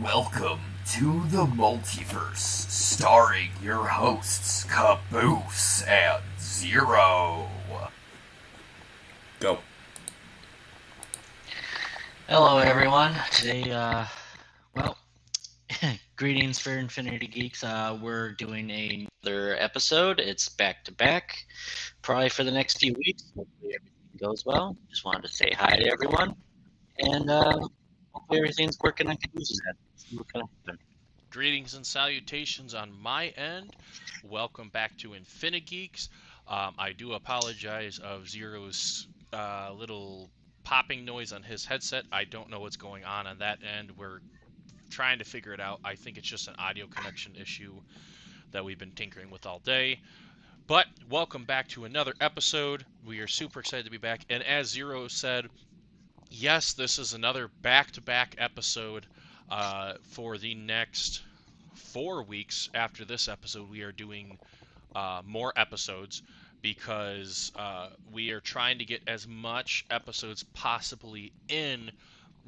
Welcome to the multiverse, starring your hosts Caboose and Zero. Go. Hello, everyone. Today, greetings for InfiniGeeks. We're doing another episode. It's back to back, probably for the next few weeks. Hopefully, everything goes well. Just wanted to say hi to everyone, and hopefully, everything's working on Cabooses' end. See what's gonna happen. Greetings and salutations on my end. Welcome back to InfiniGeeks. I do apologize of Zero's little popping noise on his headset. I don't know what's going on that end. We're trying to figure it out. I think it's just an audio connection issue that we've been tinkering with all day. But welcome back to another episode. We are super excited to be back. And as Zero said, yes, this is another back-to-back episode. For the next 4 weeks after this episode, we are doing more episodes because we are trying to get as much episodes possibly in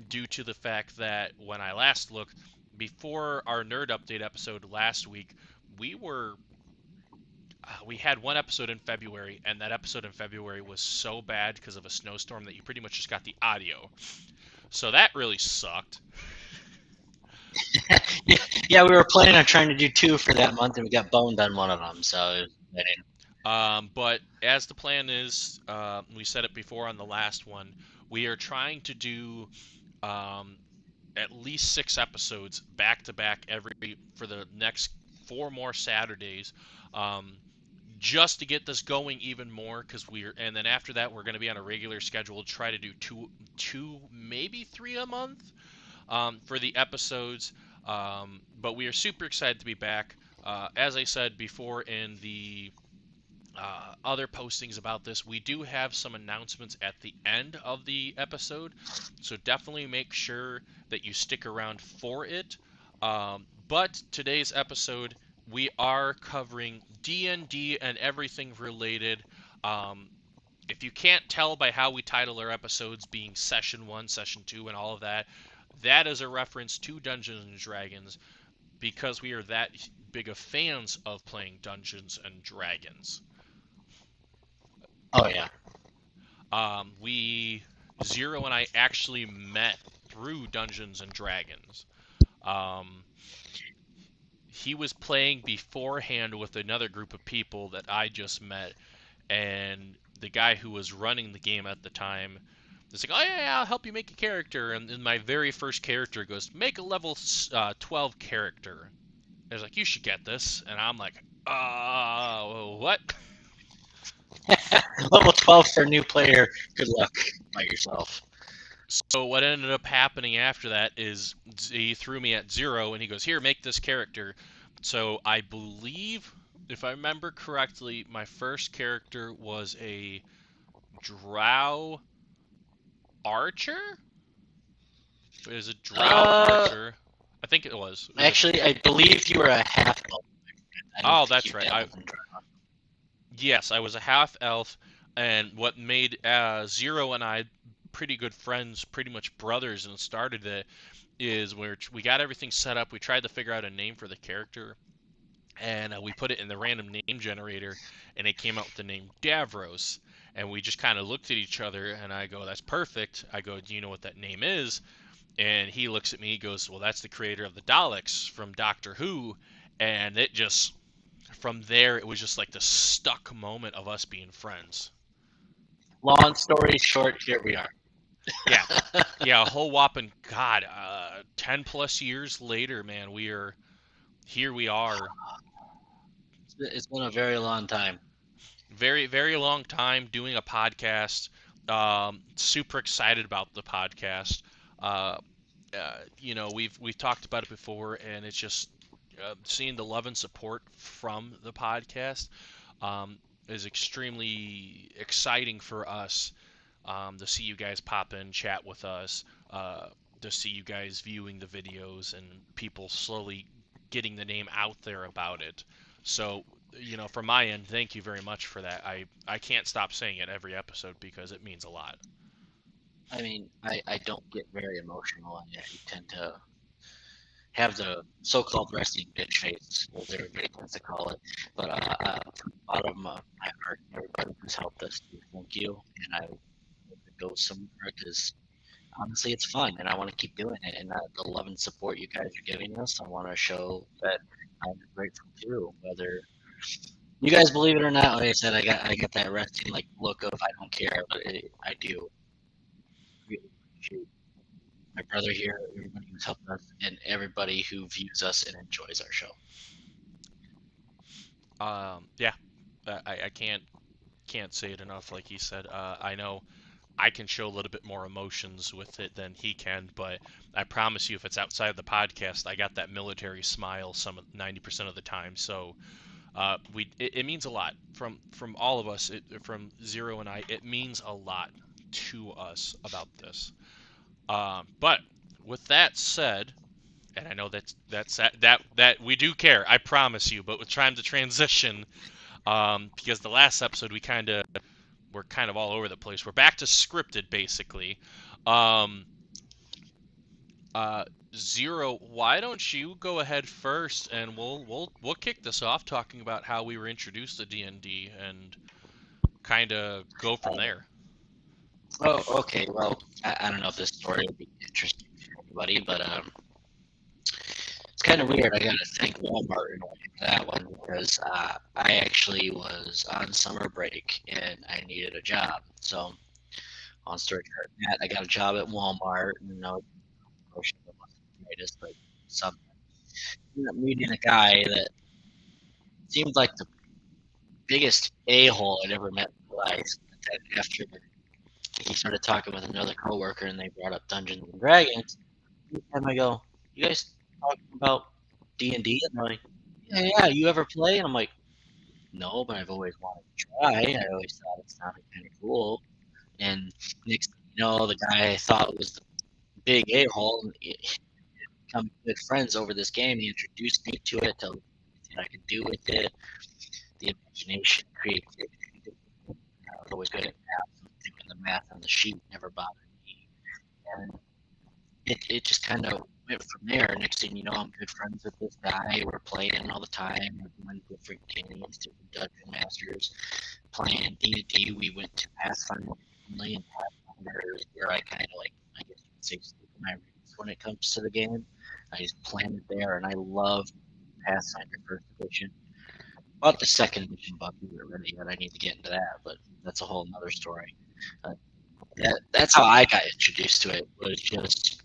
due to the fact that when I last looked, before our Nerd Update episode last week, we had one episode in February, and that episode in February was so bad because of a snowstorm that you pretty much just got the audio. So that really sucked. Yeah, we were planning on trying to do 2 for that month, and we got boned on one of them. So, but as the plan is, we said it before on the last one, we are trying to do at least 6 episodes back to back for the next 4 more Saturdays, just to get this going even more. And then after that, we're going to be on a regular schedule. Try to do two, maybe 3 a month. For the episodes, but we are super excited to be back. As I said before in the other postings about this, we do have some announcements at the end of the episode, so definitely make sure that you stick around for it. But today's episode, we are covering D&D and everything related. If you can't tell by how we title our episodes being Session 1, Session 2, and all of that, that is a reference to Dungeons and Dragons because we are that big of fans of playing Dungeons and Dragons. oh yeah. Zero and I actually met through Dungeons and Dragons. He was playing beforehand with another group of people that I just met, and the guy who was running the game at the time, it's like, oh yeah, I'll help you make a character. And then my very first character goes, make a level 12 character. I was like, you should get this. And I'm like, what? Level 12 for a new player. Good luck by yourself. So what ended up happening after that is he threw me at 0, and he goes, here, make this character. So I believe, if I remember correctly, my first character was a drow archer? Is it drow archer? I think it was. Actually, I believe you were a half elf. Oh, that's right. Yes, I was a half elf, and what made Zero and I pretty good friends, pretty much brothers, and started it is where we got everything set up. We tried to figure out a name for the character, and we put it in the random name generator, and it came out with the name Davros. And we just kind of looked at each other, and I go, that's perfect. I go, do you know what that name is? And he looks at me, he goes, well, that's the creator of the Daleks from Doctor Who. And it just, from there, it was just like the stuck moment of us being friends. Long story short, here we are. Yeah, a whole whopping, 10 plus years later, man, here we are. It's been a very long time. Very, very long time doing a podcast. Super excited about the podcast. We've talked about it before, and it's just seeing the love and support from the podcast is extremely exciting for us. To see you guys pop in, chat with us, to see you guys viewing the videos, and people slowly getting the name out there about it. So, from my end, thank you very much for that. I can't stop saying it every episode because it means a lot. I mean, I don't get very emotional, and I tend to have the so-called resting bitch face, as everybody tends to call it. But from the bottom of my heart, everybody who's helped us, thank you, and I hope it goes somewhere because honestly, it's fun, and I want to keep doing it. And the love and support you guys are giving us, I want to show that I'm grateful too. Whether you guys believe it or not, like I said, I got that resting like look of I don't care, but I do really appreciate my brother here, everybody who's helped us, and everybody who views us and enjoys our show. Yeah, I can't say it enough. Like he said, I know I can show a little bit more emotions with it than he can, but I promise you, if it's outside of the podcast, I got that military smile 90% of the time. So it means a lot from all of us, from Zero and I. It means a lot to us about this. But with that said, and I know that we do care, I promise you. But we're trying to transition, because the last episode we're kind of all over the place. We're back to scripted basically. Um, Zero, why don't you go ahead first, and we'll kick this off talking about how we were introduced to D&D and kind of go from there. Oh, okay. Well, I don't know if this story would be interesting to anybody, but it's kind of weird. I gotta thank Walmart in a way for that one because I actually was on summer break and I needed a job. So, long story short, Matt, I got a job at Walmart, and I was promotion that wasn't the greatest, but something. Ended up meeting a guy that seemed like the biggest a-hole I'd ever met in my life. But then after he started talking with another coworker and they brought up Dungeons and Dragons, every time I go, "You guys talking about D&D?" And they're like, "Yeah, yeah, you ever play?" And I'm like, "No, but I've always wanted to try. I always thought it sounded kind of cool." And next thing you know, the guy I thought was the big a-hole, and become good friends over this game. He introduced me to it, told me what I could do with it, the imagination, creativity. I was always good at math, so doing the math on the sheet never bothered me. And it just kind of went from there. Next thing you know, I'm good friends with this guy. We're playing all the time. We're doing different games, different dungeon masters, playing D&D. We went to Pathfinder recently, and Pathfinder is where I kind of like, I guess you could say, stick my roots when it comes to the game. I just planted there, and I love Pathfinder first edition. About the second edition book we were ready yet. I need to get into that, but that's a whole nother story. That's how I got introduced to it. Was just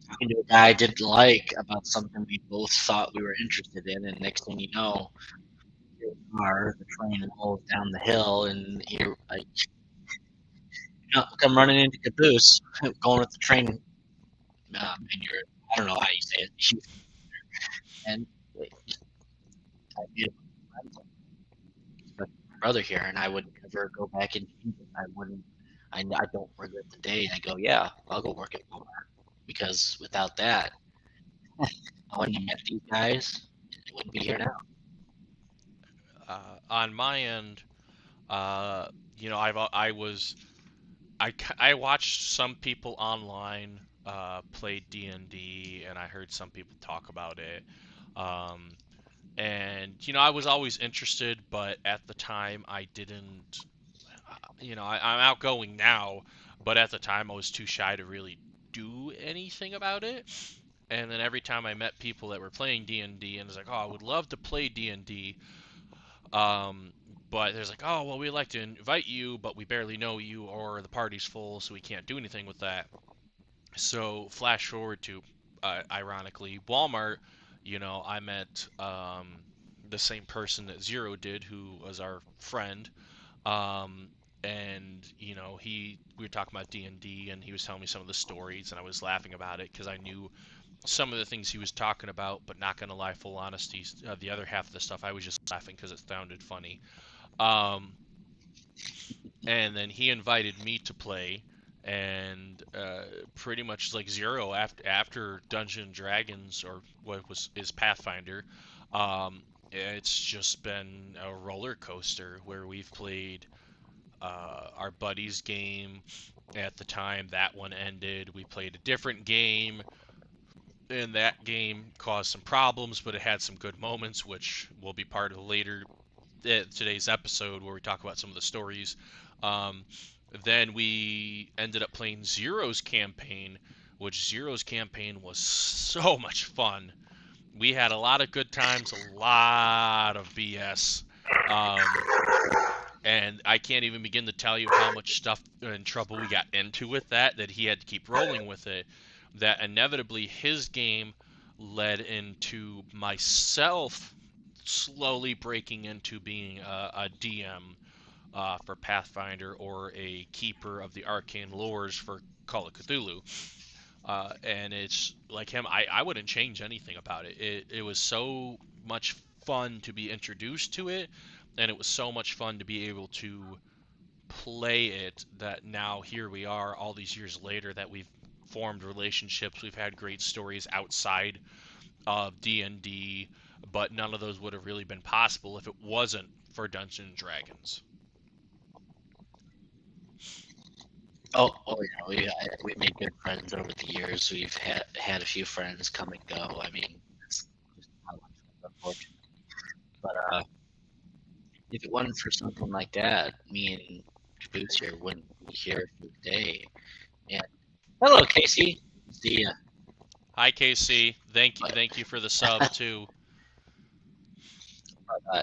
talking to a guy I didn't like about something we both thought we were interested in, and next thing you know, here we are, the train rolls down the hill, and here I come running into Caboose, going with the train, and you're, I don't know how you say it, and I made my brother here, and I would never go back and change it. I wouldn't. I don't regret the day. I go, yeah, I'll go work at Walmart because without that, I wouldn't have met these guys. I wouldn't be here now. On my end, I watched some people online play D&D, and I heard some people talk about it. Um, and I was always interested, but at the time I didn't. I'm outgoing now, but at the time I was too shy to really do anything about it. And then every time I met people that were playing D&D, and it's like, oh, I would love to play D&D. Um, but there's like, oh, well, we'd like to invite you, but we barely know you, or the party's full, so we can't do anything with that. So flash forward to, ironically, Walmart. I met the same person that Zero did, who was our friend. Um, and we were talking about D&D, and he was telling me some of the stories, and I was laughing about it because I knew some of the things he was talking about, but not gonna lie, full honesty, the other half of the stuff I was just laughing because it sounded funny. Um, and then he invited me to play, and pretty much like Zero after Dungeon and Dragons, or what is Pathfinder. It's just been a roller coaster where we've played our buddy's game. At the time that one ended, we played a different game. and that game caused some problems, but it had some good moments, which will be part of later today's episode where we talk about some of the stories. Um, then we ended up playing Zero's campaign, which Zero's campaign was so much fun. We had a lot of good times, a lot of BS. And I can't even begin to tell you how much stuff and trouble we got into with that he had to keep rolling with it. That inevitably his game led into myself slowly breaking into being a DM for Pathfinder or a keeper of the arcane lores for Call of Cthulhu. And it's like him, I wouldn't change anything about it. It was so much fun to be introduced to it, and it was so much fun to be able to play it that now here we are all these years later that we've formed relationships, we've had great stories outside of D&D, but none of those would have really been possible if it wasn't for Dungeons and Dragons. Oh, we made good friends over the years. We've had a few friends come and go. I mean, it's just how life is, unfortunately. But if it wasn't for something like that, me and Caboose here wouldn't be here for the day. And hello, Casey. See ya. Hi KC, thank you for the sub too.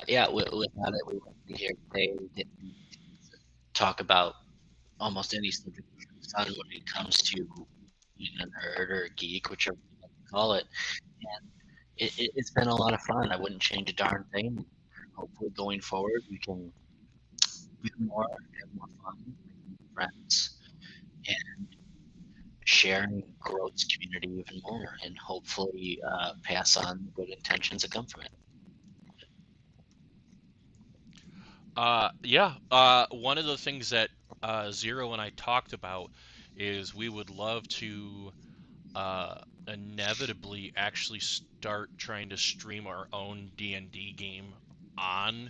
Yeah, without it, we wouldn't be here today. We didn't talk about almost any subject when it comes to being a nerd or a geek, whichever you like to call it. And it's been a lot of fun. I wouldn't change a darn thing. Hopefully, going forward, we can do more, have more fun, make friends, and sharing growth community even more, and hopefully pass on the good intentions that come from it. One of the things that Zero and I talked about is we would love to inevitably actually start trying to stream our own D&D game on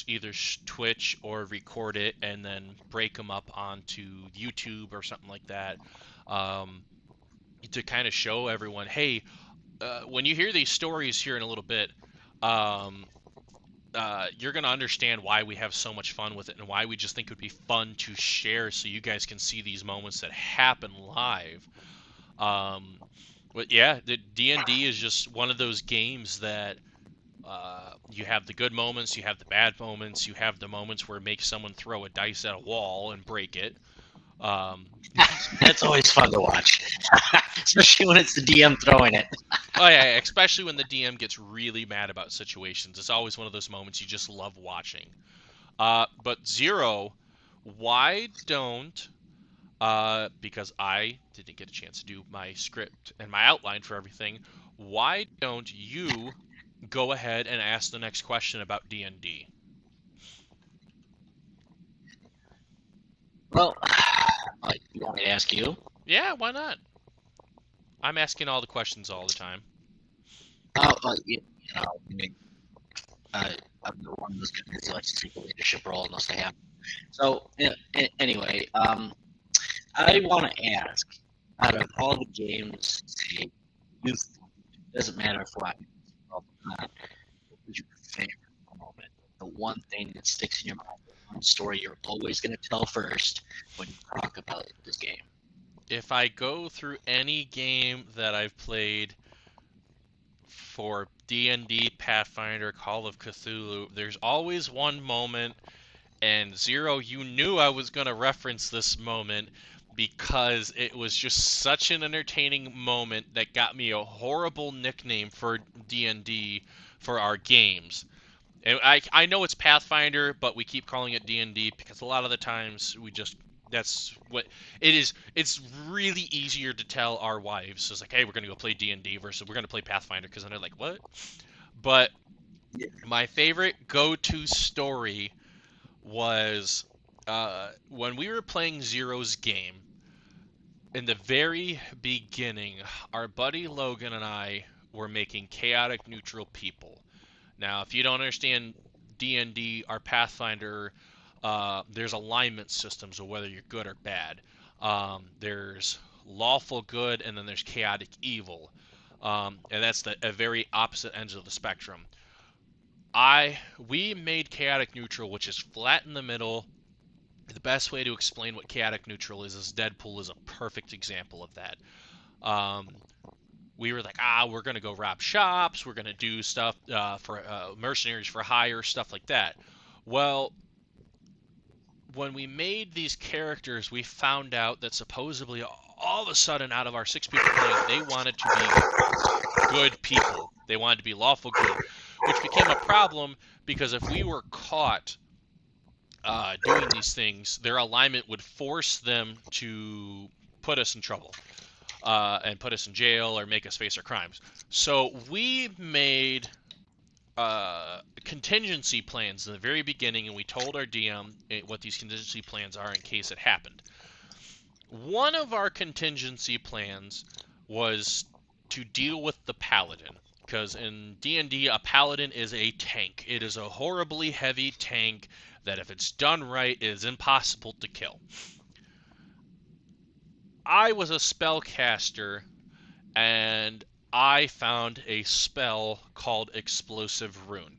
either Twitch or record it and then break them up onto YouTube or something like that, um, to kind of show everyone, hey, when you hear these stories here in a little bit, um, you're going to understand why we have so much fun with it and why we just think it would be fun to share so you guys can see these moments that happen live. But yeah, the D&D is just one of those games that you have the good moments, you have the bad moments, you have the moments where it makes someone throw a dice at a wall and break it. That's always fun to watch, especially when it's the DM throwing it. Oh yeah, especially when the DM gets really mad about situations. It's always one of those moments you just love watching. But Zero, why don't because I didn't get a chance to do my script and my outline for everything, why don't you go ahead and ask the next question about D&D? Well, you want me to ask you? Yeah, why not? I'm asking all the questions all the time. I'm the one of those guys that likes to take a leadership role unless they have. So, anyway, I want to ask, out of all the games, say, you've doesn't matter if what or not, what was your favorite moment? The one thing that sticks in your mind, the one story you're always going to tell first when you talk about this game. If I go through any game that I've played for D&D, Pathfinder, Call of Cthulhu, there's always one moment, and Zero, you knew I was going to reference this moment because it was just such an entertaining moment that got me a horrible nickname for D&D for our games. And I know it's Pathfinder, but we keep calling it D&D because a lot of the times that's what it is. It's really easier to tell our wives. It's like, hey, we're going to go play D&D versus we're going to play Pathfinder, because then they're like, what? But my favorite go-to story was when we were playing Zero's game. In the very beginning, our buddy Logan and I were making chaotic neutral people. Now, if you don't understand D&D or Pathfinder, there's alignment systems of whether you're good or bad. There's lawful good, and then there's chaotic evil. And that's a very opposite ends of the spectrum. We made chaotic neutral, which is flat in the middle. The best way to explain what chaotic neutral is Deadpool is a perfect example of that. We were like, we're going to go rob shops, we're going to do stuff for mercenaries for hire, stuff like that. Well, when we made these characters, we found out that supposedly all of a sudden, out of our 6 people playing, they wanted to be good people. They wanted to be lawful good, which became a problem because if we were caught doing these things, their alignment would force them to put us in trouble and put us in jail or make us face our crimes. So we made contingency plans in the very beginning, and we told our DM what these contingency plans are in case it happened. One of our contingency plans was to deal with the paladin, because in D&D, a paladin is a tank. It is a horribly heavy tank that if it's done right, is impossible to kill. I was a spellcaster, and I found a spell called Explosive Rune.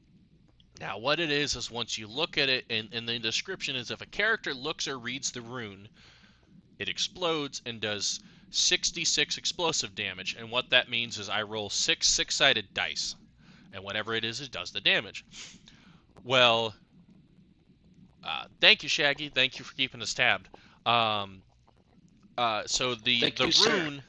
Now, what it is once you look at it, and the description is if a character looks or reads the rune, it explodes and does 66 explosive damage. And what that means is I roll 6 six-sided dice, and whatever it is, it does the damage. Well, thank you, Shaggy. Thank you for keeping us tabbed. So the rune,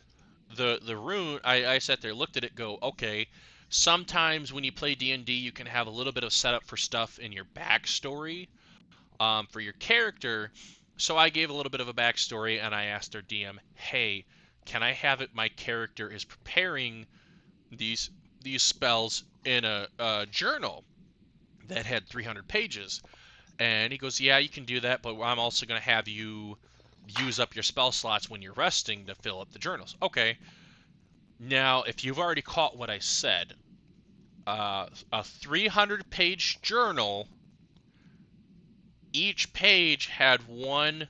the rune, I sat there, looked at it, go, okay. Sometimes when you play D&D, you can have a little bit of setup for stuff in your backstory for your character. So I gave a little bit of a backstory, and I asked our DM, hey, can I have it my character is preparing these spells in a journal that had 300 pages? And he goes, yeah, you can do that, but I'm also going to have you use up your spell slots when you're resting to fill up the journals. Okay. Now, if you've already caught what I said, a 300-page journal, each page had 1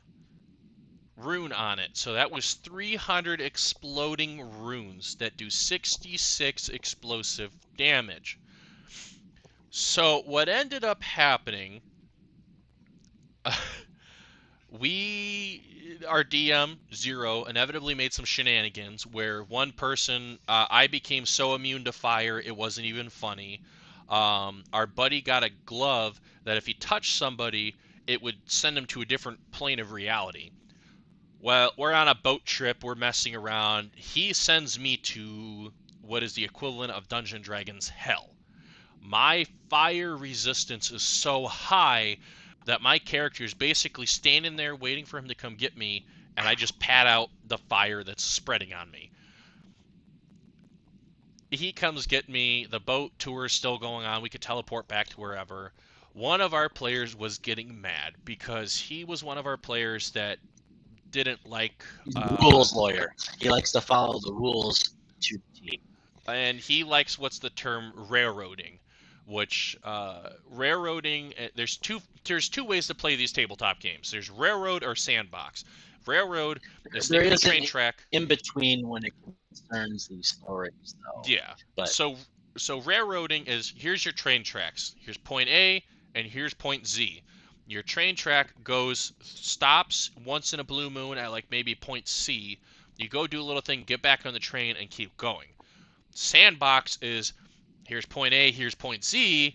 rune on it. So that was 300 exploding runes that do 66 explosive damage. So what ended up happening, our DM, Zero, inevitably made some shenanigans where one person, I became so immune to fire, it wasn't even funny. Our buddy got a glove that if he touched somebody, it would send him to a different plane of reality. Well, we're on a boat trip, we're messing around. He sends me to what is the equivalent of Dungeons & Dragons hell. My fire resistance is so high that my character is basically standing there waiting for him to come get me, and I just pat out the fire that's spreading on me. He comes get me, the boat tour is still going on, we could teleport back to wherever. One of our players was getting mad because he was one of our players that didn't like... He's a rules lawyer. He likes to follow the rules to the T. And he likes what's the term railroading, which railroading, there's two ways to play these tabletop games. There's railroad or sandbox. Railroad is the train track. In between when it concerns these stories, though. Yeah. But so railroading is, here's your train tracks. Here's point A and here's point Z. Your train track stops once in a blue moon at like maybe point C. You go do a little thing, get back on the train, and keep going. Sandbox is, here's point A, here's point Z,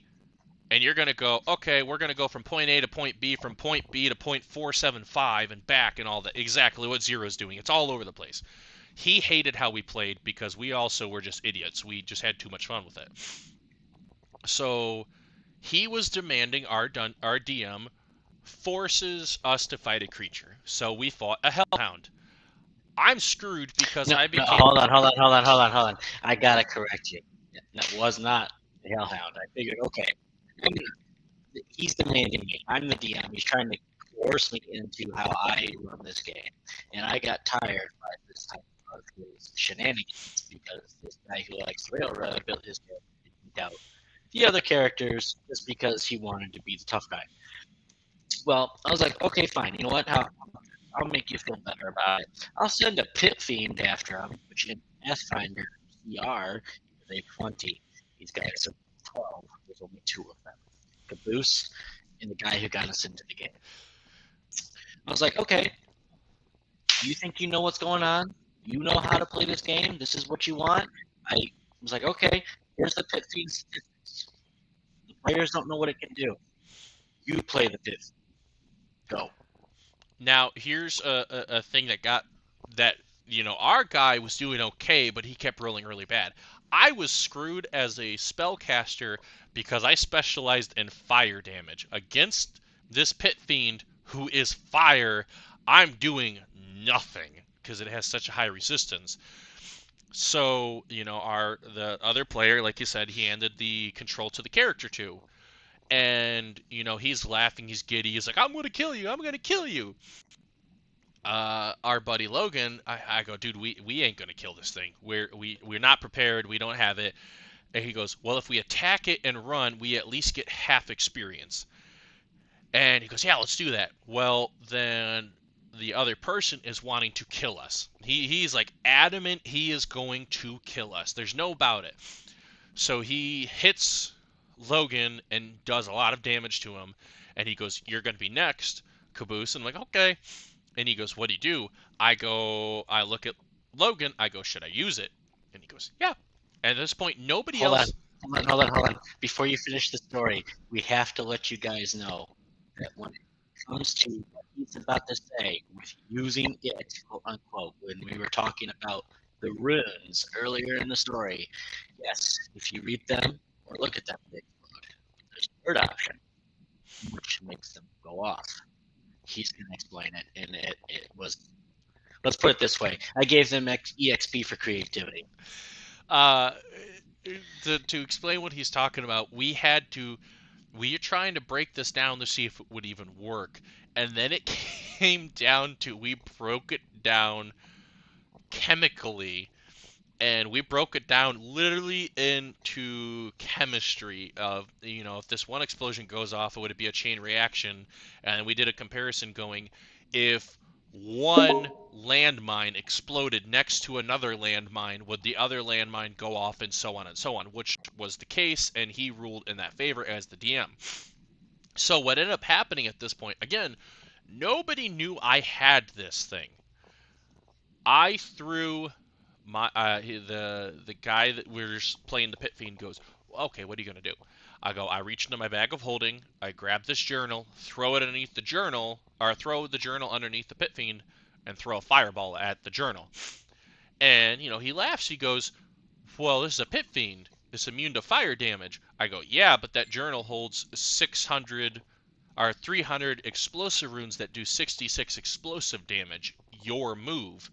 and you're going to go, okay, we're going to go from point A to point B, from point B to point 475 and back, and all that. Exactly what Zero's doing. It's all over the place. He hated how we played because we also were just idiots. We just had too much fun with it. So he was demanding our DM forces us to fight a creature. So we fought a hellhound. I'm screwed because I became... Hold on. I gotta correct you. That was not the hellhound. I figured, okay, he's demanding me. I'm the DM. He's trying to force me into how I run this game. And I got tired by this type of his shenanigans because this guy who likes railroad built his character to beat out the other characters just because he wanted to be the tough guy. Well, I was like, okay, fine. You know what? I'll make you feel better about it. I'll send a pit fiend after him, which in Pathfinder CR is a 20. These guys are 12. There's only 2 of them. Caboose and the guy who got us into the game. I was like, okay, you think you know what's going on? You know how to play this game? This is what you want? I was like, okay, here's the pit fiend statistics. The players don't know what it can do. You play the pit fiend. Go. Now, here's a thing that our guy was doing okay, but he kept rolling really bad. I was screwed as a spellcaster because I specialized in fire damage. Against this pit fiend who is fire, I'm doing nothing because it has such a high resistance. So, the other player, like you said, he handed the control to the character to. And, he's laughing, he's giddy, he's like, I'm going to kill you, I'm going to kill you. Our buddy Logan, I go, dude, we ain't going to kill this thing. We're not prepared, we don't have it. And he goes, well, if we attack it and run, we at least get half experience. And he goes, yeah, let's do that. Well, then the other person is wanting to kill us. He's like adamant he is going to kill us. There's no about it. So he hits Logan and does a lot of damage to him. And he goes, you're going to be next, Caboose. And I'm like, okay. And he goes, what do you do? I look at Logan. I go, should I use it? And he goes, yeah. And at this point, nobody else. Hold on. Before you finish the story, we have to let you guys know that when it comes to what he's about to say, with using it, quote unquote, when we were talking about the runes earlier in the story, yes, if you read them or look at them, they explode. There's a third option, which makes them go off. He's going to explain it, and it was, let's put it this way, I gave them EXP for creativity. To explain what he's talking about, we are trying to break this down to see if it would even work, and then it came down to, we broke it down chemically, and we broke it down literally into chemistry of, if this one explosion goes off, it would be a chain reaction. And we did a comparison going, if one landmine exploded next to another landmine, would the other landmine go off, and so on, which was the case, and he ruled in that favor as the DM. So what ended up happening at this point, again, nobody knew I had this thing. I threw my the guy that we're playing the pit fiend goes, okay, what are you gonna do? I go, I reach into my bag of holding, I grab this journal, throw it underneath the journal, or throw the journal underneath the pit fiend, and throw a fireball at the journal. And he laughs. He goes, well, this is a pit fiend. It's immune to fire damage. I go, yeah, but that journal holds 600 or 300 explosive runes that do 66 explosive damage. Your move.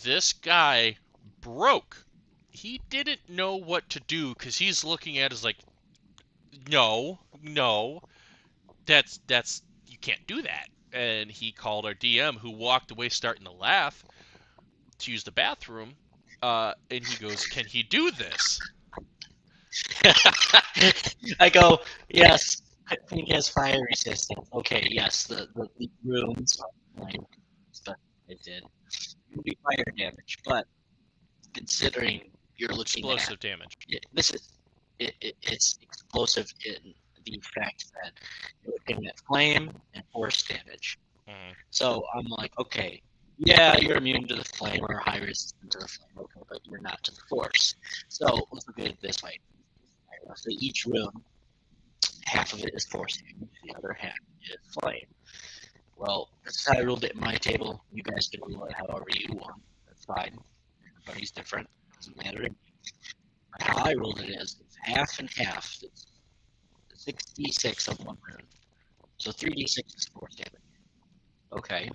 This guy broke. He didn't know what to do because he's looking at it as like, no, that's you can't do that. And he called our DM, who walked away starting to laugh, to use the bathroom. And he goes, can he do this? I go, yes, I think he has fire resistance. Okay, yes, the runes are fine, but it did. It would be fire damage, but considering you're looking explosive damage. It's explosive in the fact that you're looking at flame and force damage. Mm-hmm. So I'm like, okay, yeah, you're immune to the flame or high resistance to the flame, okay, but you're not to the force. So let's look at it this way. So each room, half of it is force damage, the other half is flame. Well, this is how I ruled it in my table. You guys can rule it however you want. That's fine. Everybody's different. Doesn't matter to me. How I ruled it is it's half and half. It's 66 of one room. So 3d6 is force damage. Okay.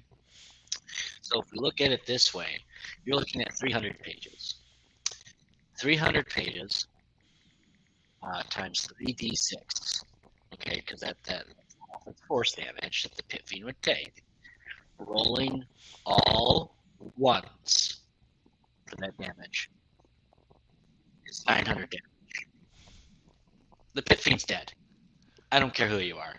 So if we look at it this way, you're looking at 300 pages. 300 pages times 3d6. Okay, because that's force damage that the pit fiend would take. Rolling all ones for that damage is 900 damage. The pit fiend's dead. I don't care who you are.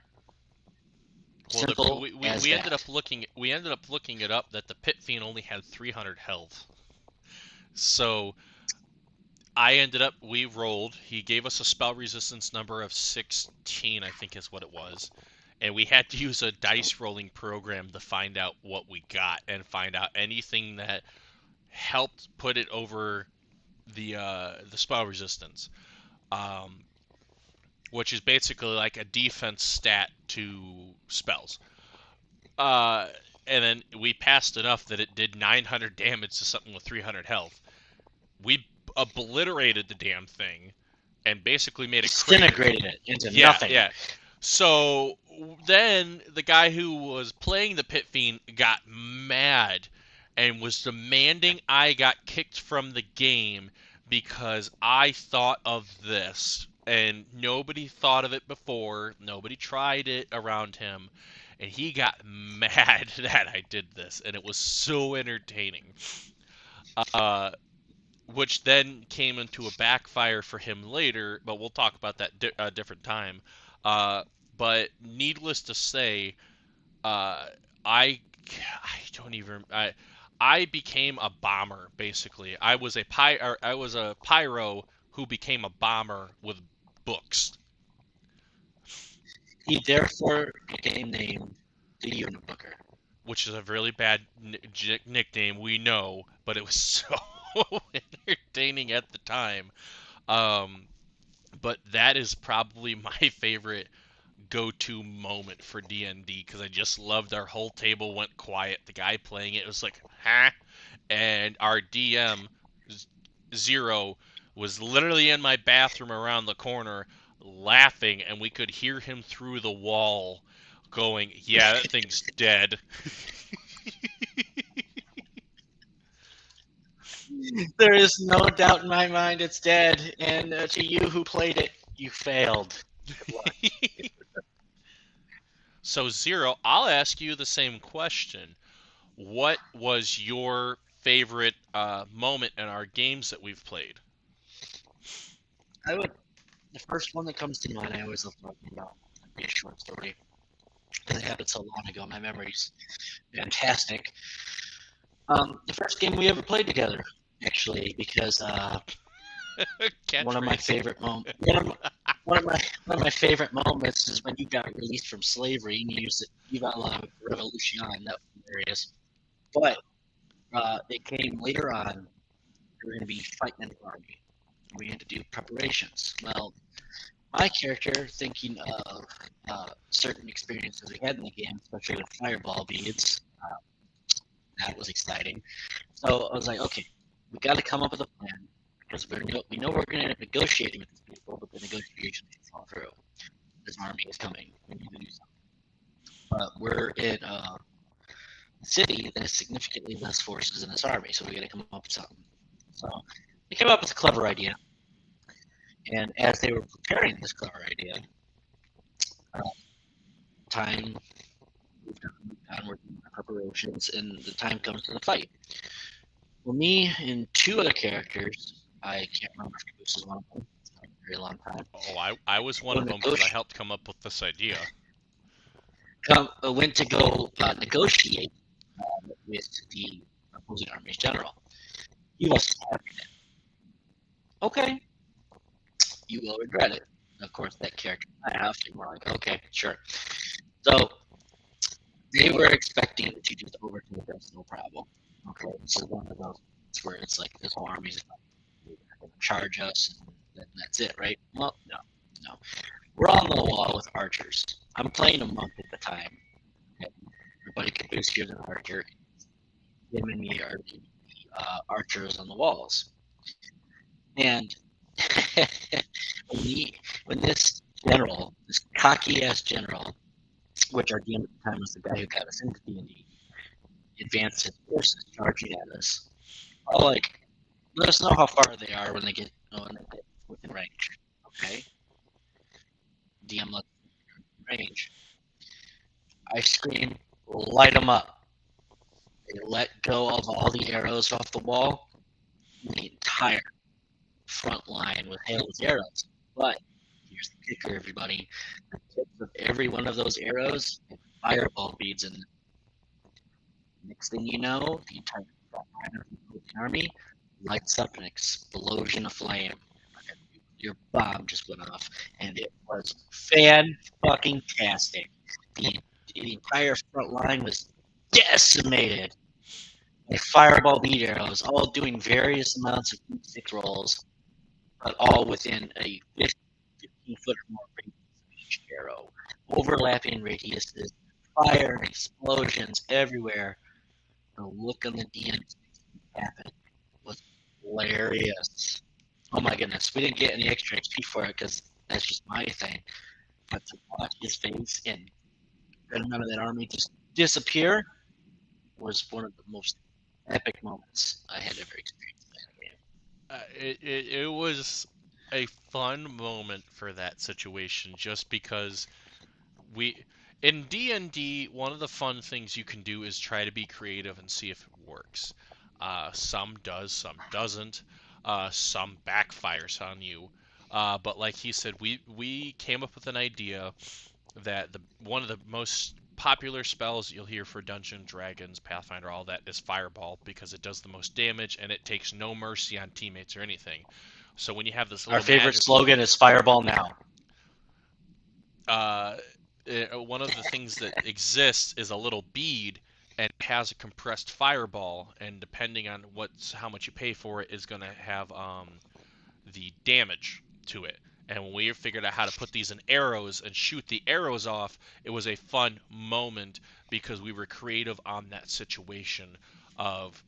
Well, Simple we as we ended that. up looking it up that the Pit Fiend only had 300 health. So we rolled. He gave us a spell resistance number of 16, I think is what it was. And we had to use a dice rolling program to find out what we got and find out anything that helped put it over the spell resistance, um, which is basically like a defense stat to spells. Uh, and then we passed enough that it did 900 damage to something with 300 health. We obliterated the damn thing and basically made it crater. Disintegrated it into nothing. Yeah. So then the guy who was playing the Pit Fiend got mad and was demanding I got kicked from the game because I thought of this. And nobody thought of it before. Nobody tried it around him. And he got mad that I did this. And it was so entertaining. Which then came into a backfire for him later, but we'll talk about that a different time. But needless to say, I don't even I became a bomber basically. I was a pyro who became a bomber with books. He therefore became named the Unibooker. Which is a really bad nickname, we know, but it was so entertaining at the time. But that is probably my favorite go-to moment for D&D because I just loved our whole table went quiet. The guy playing it was like, huh? And our DM, Zero, was literally in my bathroom around the corner laughing, and we could hear him through the wall going, yeah, that thing's dead. There is no doubt in my mind it's dead, and to you who played it, you failed. So, Zero, I'll ask you the same question. What was your favorite moment in our games that we've played? The first one that comes to mind, I always love talking about. It'd be a short story. Because it happened so long ago, my memory's fantastic. The first game we ever played together, actually, because one of my favorite moments. One of my favorite moments is when you got released from slavery and you used Viva la Revolution. That was hilarious. But it came later on. We were going to be fighting an army. We had to do preparations. Well, my character, thinking of certain experiences we had in the game, especially with fireball beads, that was exciting. So I was like, okay, we got to come up with a plan because we know we're going to end up negotiating with these people, but the negotiations fall through. This army is coming. We need to do something. We're in a city that has significantly less forces in this army, so we got to come up with something. So they came up with a clever idea. And as they were preparing this clever idea, time moved on with preparations, and the time comes to the fight. Well, me and two other characters, I can't remember if Goose is one of them. It's been a very long time. Oh, I was one of them because I helped come up with this idea. Went to go negotiate with the opposing army's general. He wasn't happy then. Okay. You will regret it. Of course, that character laughed, and we're like, okay, sure. So they were expecting to just overtake us, no problem. Okay, this is one of those where it's like this whole army's going to charge us, and that's it, right? Well, no. We're on the wall with archers. I'm playing a monk at the time. Okay? Everybody can boost here an archer. Him and me are the archers on the walls. And when this general, this cocky-ass general, which our DM at the time was the guy who got us into D&D, advanced his forces charging at us, all like, let us know how far they are when they get within range. Okay? DM lets them in range. I scream, light them up. They let go of all the arrows off the wall. The entire front line was hailed with arrows. But here's the kicker, everybody. The tips of every one of those arrows fireball beads in them. Next thing you know, the entire army lights up an explosion of flame. Your bomb just went off, and it was fan-fucking-tastic. The entire front line was decimated by fireball bead arrows, all doing various amounts of 6 rolls, but all within a 15-foot or more radius of each arrow. Overlapping radiuses, fire and explosions everywhere. The look on the DM's happen was hilarious. Oh my goodness, we didn't get any extra XP for it because that's just my thing. But to watch his face and a good amount of that army just disappear was one of the most epic moments I had ever experienced in that game. It was a fun moment for that situation, just because in D&D, one of the fun things you can do is try to be creative and see if it works. Some does, some doesn't. Some backfires on you. But like he said, we came up with an idea that one of the most popular spells you'll hear for Dungeons, Dragons, Pathfinder, all that is Fireball, because it does the most damage and it takes no mercy on teammates or anything. So when you have this Our favorite slogan is Fireball Now. One of the things that exists is a little bead, and it has a compressed fireball, and depending on how much you pay for it is going to have the damage to it. And when we figured out how to put these in arrows and shoot the arrows off, it was a fun moment because we were creative on that situation of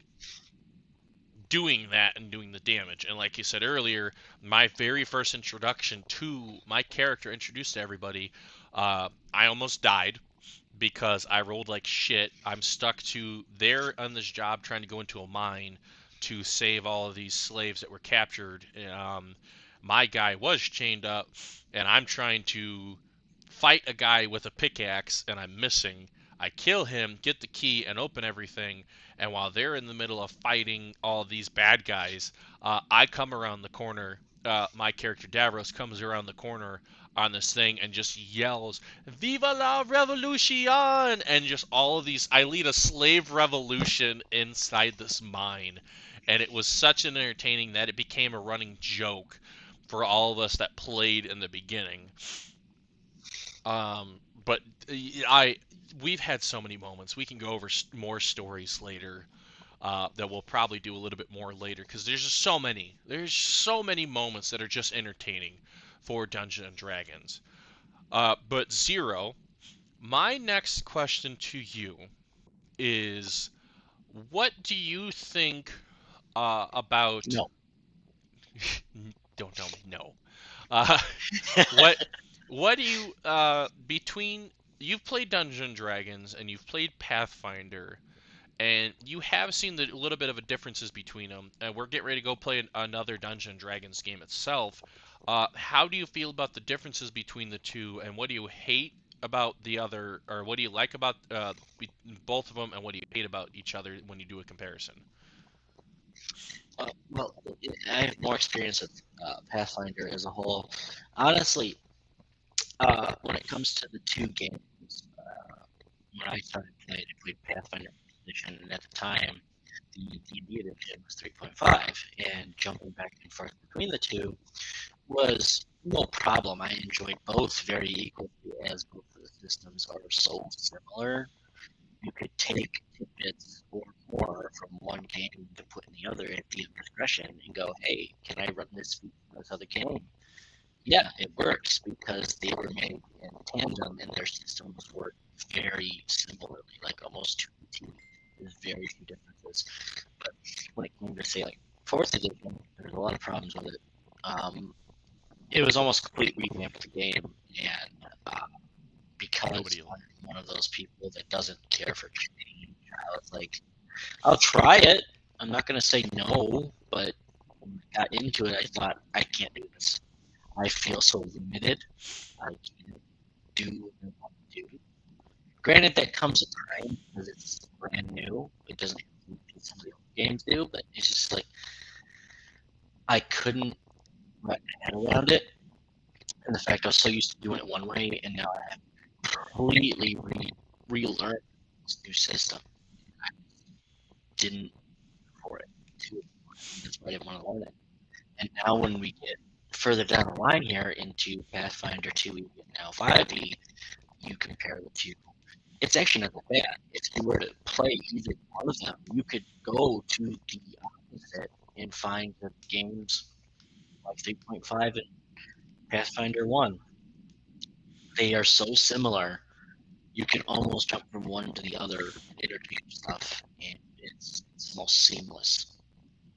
doing that and doing the damage. And like you said earlier, my very first introduction to my character introduced to everybody, I almost died because I rolled like shit. I'm stuck they're on this job trying to go into a mine to save all of these slaves that were captured. My guy was chained up, and I'm trying to fight a guy with a pickaxe, and I'm missing. I kill him, get the key, and open everything. And while they're in the middle of fighting all these bad guys, I come around the corner. My character Davros comes around the corner on this thing and just yells, "Viva la revolution!" And just all of these. I lead a slave revolution inside this mine. And it was such an entertaining that it became a running joke for all of us that played in the beginning. But we've had so many moments. We can go over more stories later that we'll probably do a little bit more later, because there's just so many. There's so many moments that are just entertaining for Dungeons and Dragons. But Zero, my next question to you is, what do you think about... No. Don't tell me no. What do you between you've played Dungeons and Dragons and you've played Pathfinder, and you have seen the little bit of a differences between them, and we're getting ready to go play another Dungeons and Dragons game itself. How do you feel about the differences between the two, and what do you hate about the other, or what do you like about both of them, and what do you hate about each other when you do a comparison? Well, I have more experience with Pathfinder as a whole. Honestly, when it comes to the two games, when I started playing, I played Pathfinder edition, and at the time, the D&D edition was 3.5, and jumping back and forth between the two was no problem. I enjoyed both very equally, as both of the systems are so similar. You could take tidbits or more from one game to put in the other at the discretion and go, hey, can I run this other game? Yeah, it works because they were made in tandem and their systems work very similarly, like almost 2 to 2. There's very few differences. But when it came to, say, like 4th edition, there's a lot of problems with it. It was almost a complete revamp of the game, and because I'm one of those people that doesn't care for change, I was like, I'll try it. I'm not going to say no, but when I got into it, I thought, I can't do this. I feel so limited. I can't do what I want to do. Granted, that comes a time because it's brand new. It doesn't have to some of the old games do, but it's just like I couldn't wrap my head around it. And the fact I was so used to doing it one way, and now I have completely relearn this new system. I didn't for it too. That's why I didn't want to learn it. And now when we get further down the line here into Pathfinder 2E and now 5E, you compare the two. It's actually not that bad. If you were to play either one of them, you could go to the opposite and find the games like 3.5 and Pathfinder 1. They are so similar, you can almost jump from one to the other and interchange stuff, and it's almost seamless.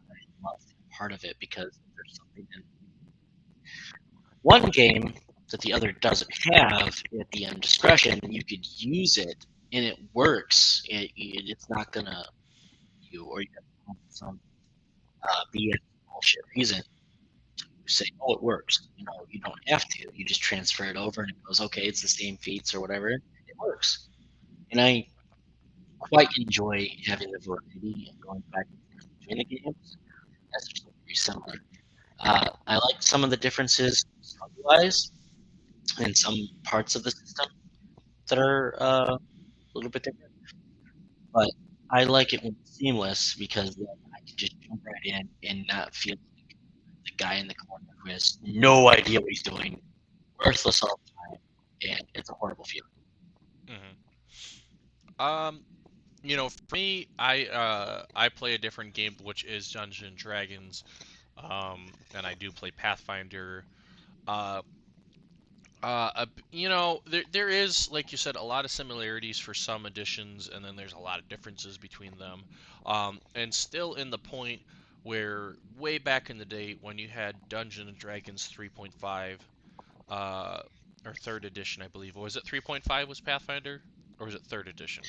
I love part of it because there's something in one game that the other doesn't have at the end discretion, and you could use it and it works. It's not gonna you or you have some BS bullshit reason to say, oh, it works. You know, you don't have to. You just transfer it over and it goes, okay, it's the same feats or whatever. It works. And I quite enjoy having the variety and going back and forth between the games. That's just very similar. I like some of the differences story-wise in some parts of the system that are a little bit different. But I like it when it's seamless because then I can just jump right in and not feel like the guy in the corner who has no idea what he's doing, worthless all the time, and it's a horrible feeling. For me, I play a different game, which is Dungeons and Dragons, and I do play Pathfinder. Uh, there is, like you said, a lot of similarities for some editions, and then there's a lot of differences between them. And still in the point where way back in the day when you had Dungeons and Dragons 3.5, or third edition, I believe. Was it 3.5 was Pathfinder, or was it third edition?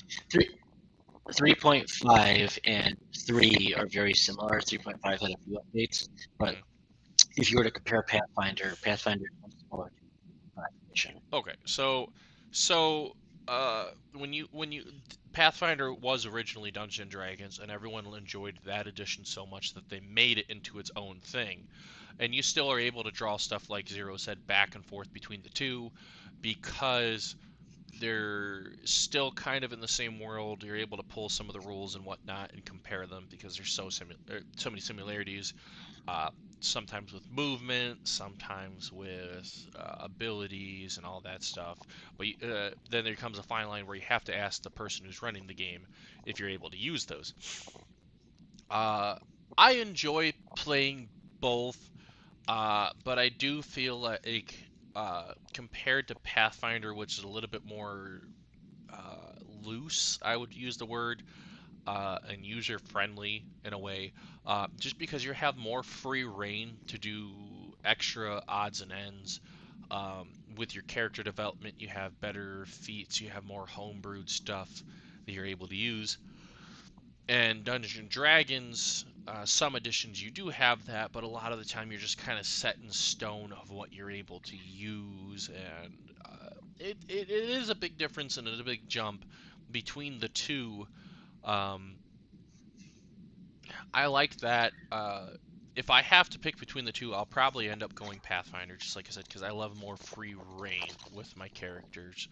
3.5 and 3 are very similar. 3.5 had a few updates, but if you were to compare Pathfinder is much smaller to edition. Okay, so when you Pathfinder was originally Dungeons and Dragons, and everyone enjoyed that edition so much that they made it into its own thing, and you still are able to draw stuff like Zero said back and forth between the two because they're still kind of in the same world. You're able to pull some of the rules and whatnot and compare them because there's so many similarities. Sometimes with movement, sometimes with abilities and all that stuff. But then there comes a fine line where you have to ask the person who's running the game if you're able to use those. I enjoy playing both, but I do feel like compared to Pathfinder, which is a little bit more loose, I would use the word, and user friendly in a way, just because you have more free reign to do extra odds and ends. With your character development, you have better feats, you have more homebrewed stuff that you're able to use. And Dungeons and Dragons, some editions you do have that, but a lot of the time you're just kind of set in stone of what you're able to use, and it is a big difference and a big jump between the two. I like that. If I have to pick between the two, I'll probably end up going Pathfinder, just like I said, because I love more free reign with my characters.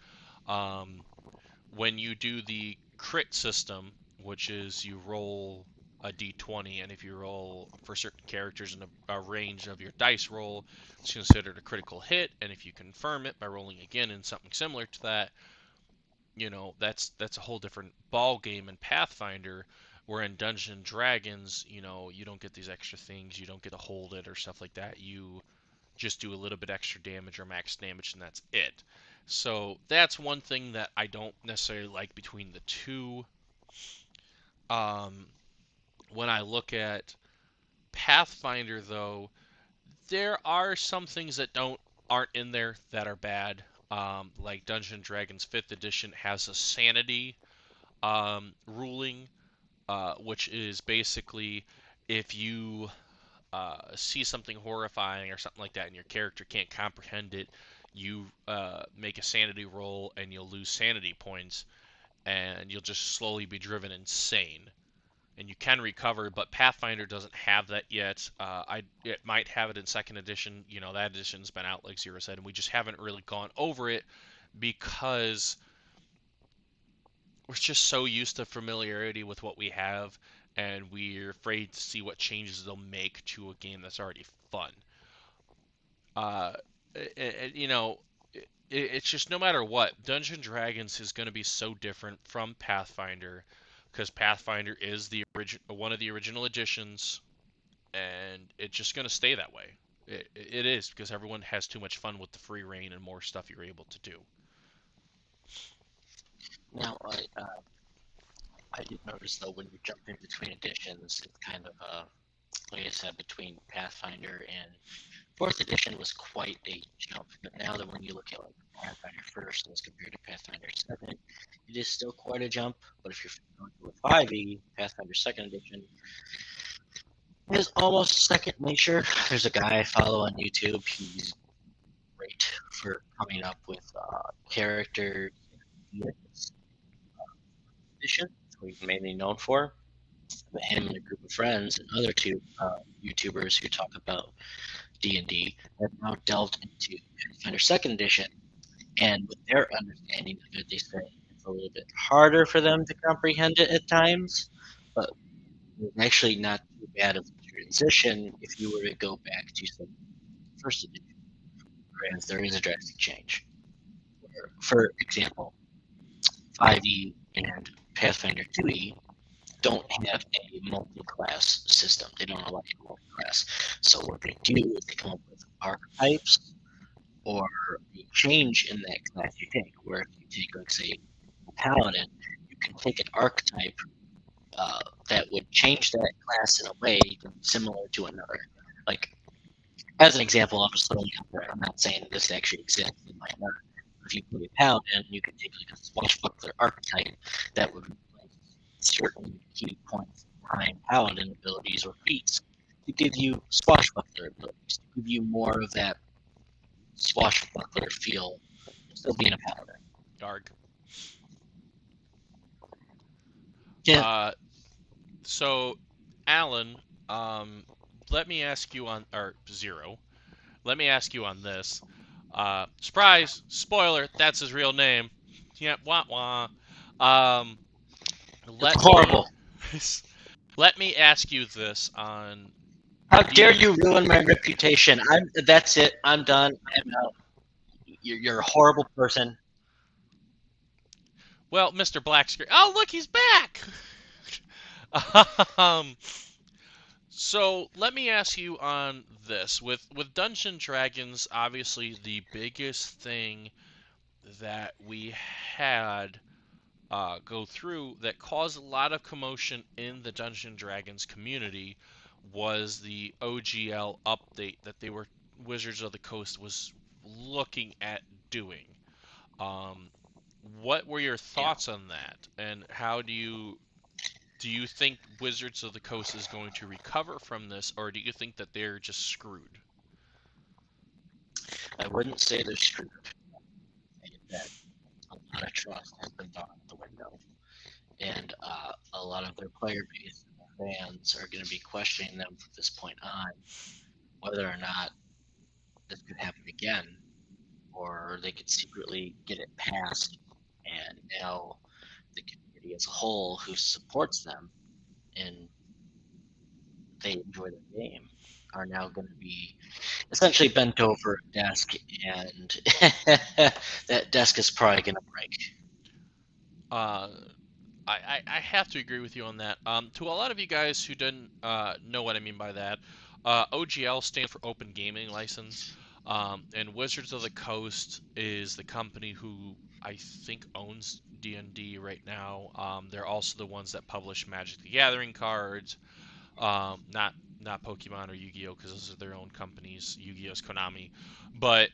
When you do the crit system, which is you roll a d20, and if you roll for certain characters in a range of your dice roll, it's considered a critical hit, and if you confirm it by rolling again in something similar to that, that's a whole different ball game in Pathfinder. Where in Dungeons and Dragons, you don't get these extra things, you don't get to hold it or stuff like that. You just do a little bit extra damage or max damage, and that's it. So that's one thing that I don't necessarily like between the two. When I look at Pathfinder, though, there are some things that aren't in there that are bad. Like Dungeons and Dragons 5th edition has a sanity ruling, which is basically if you see something horrifying or something like that and your character can't comprehend it, you make a sanity roll and you'll lose sanity points and you'll just slowly be driven insane. And you can recover, but Pathfinder doesn't have that yet. It might have it in 2nd edition. That edition's been out, like Zero said, and we just haven't really gone over it because we're just so used to familiarity with what we have, and we're afraid to see what changes they'll make to a game that's already fun. Uh, you know, it's just no matter what, Dungeon Dragons is going to be so different from Pathfinder, because Pathfinder is one of the original editions, and it's just going to stay that way. It is because everyone has too much fun with the free reign and more stuff you're able to do. Now, I did notice though when you jump in between editions, it's kind of like I said, between Pathfinder and fourth edition was quite a jump. But now that when you look at like Pathfinder first as compared to Pathfinder second, it is still quite a jump. But if you're familiar with 5e, Pathfinder second edition is almost second nature. There's a guy I follow on YouTube. He's great for coming up with character edition. That's what he's mainly known for. But him and a group of friends and other two YouTubers who talk about D&D have now delved into Pathfinder Second Edition, and with their understanding of it, they say it's a little bit harder for them to comprehend it at times, but it's actually not too bad of a transition if you were to go back to some first edition, whereas there is a drastic change. For example, 5e and Pathfinder 2e don't have a multi-class system. They don't allow you multi-class. So what they do is they come up with archetypes or a change in that class you take. Where if you take, like, say, a paladin, you can take an archetype that would change that class in a way similar to another. Like, as an example, I'll just throw it out there. I'm not saying this actually exists. It might not. If you play a paladin, you can take like a swashbuckler archetype that would certain key points behind paladin abilities or feats to give you swashbuckler abilities, to give you more of that swashbuckler feel, still being a paladin. Dark. Yeah. So, Alan, let me ask you on, or Zero, let me ask you on this. Surprise! Spoiler, that's his real name. Yeah, wah wah. It's horrible. Let me ask you this on. How dare you ruin my reputation? That's it. I'm done. I'm out. You're a horrible person. Well, Mr. Blackscreen. Oh, look, he's back! So let me ask you on this. With Dungeon Dragons, obviously the biggest thing that we had go through that caused a lot of commotion in the Dungeon Dragons community was the OGL update that Wizards of the Coast was looking at doing. What were your thoughts on that, and how do you think Wizards of the Coast is going to recover from this, or do you think that they're just screwed? I wouldn't say they're screwed. That a lot of trust has been gone out the window, and a lot of their player base and fans are going to be questioning them from this point on whether or not this could happen again, or they could secretly get it passed, and now the community as a whole who supports them and they enjoy the game are now going to be essentially bent over a desk, and that desk is probably going to break. I have to agree with you on that. To a lot of you guys who didn't know what I mean by that, OGL stands for Open Gaming License, and Wizards of the Coast is the company who I think owns D&D right now. They're also the ones that publish Magic the Gathering cards, not Pokemon or Yu-Gi-Oh, because those are their own companies. Yu-Gi-Oh is Konami, but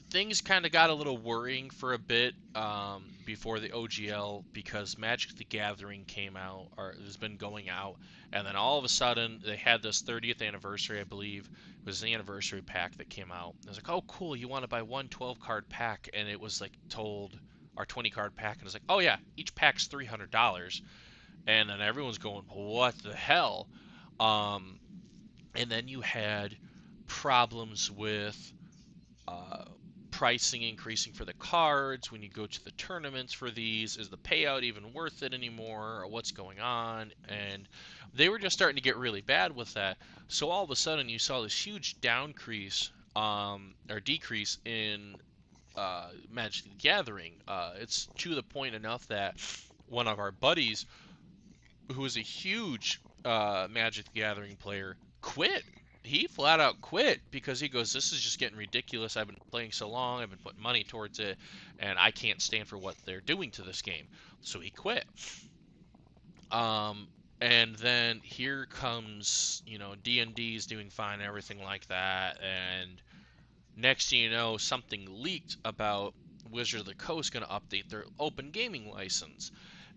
things kind of got a little worrying for a bit before the OGL, because Magic the Gathering came out, or has been going out, and then all of a sudden they had this 30th anniversary, I believe. It was the anniversary pack that came out. It was like, oh, cool, you want to buy one 12-card pack, and it was like told, our 20-card pack, and it's like, oh yeah, each pack's $300, and then everyone's going, what the hell? And then you had problems with pricing increasing for the cards when you go to the tournaments for these? Is the payout even worth it anymore? Or what's going on? And they were just starting to get really bad with that. So all of a sudden, you saw this huge decrease in Magic the Gathering. It's to the point enough that one of our buddies, who is a huge Magic the Gathering player, quit. He flat out quit because he goes, "This is just getting ridiculous. I've been playing so long, I've been putting money towards it, and I can't stand for what they're doing to this game." So he quit. And then here comes, D&D's doing fine and everything like that, and next thing you know, something leaked about Wizards of the Coast going to update their open gaming license,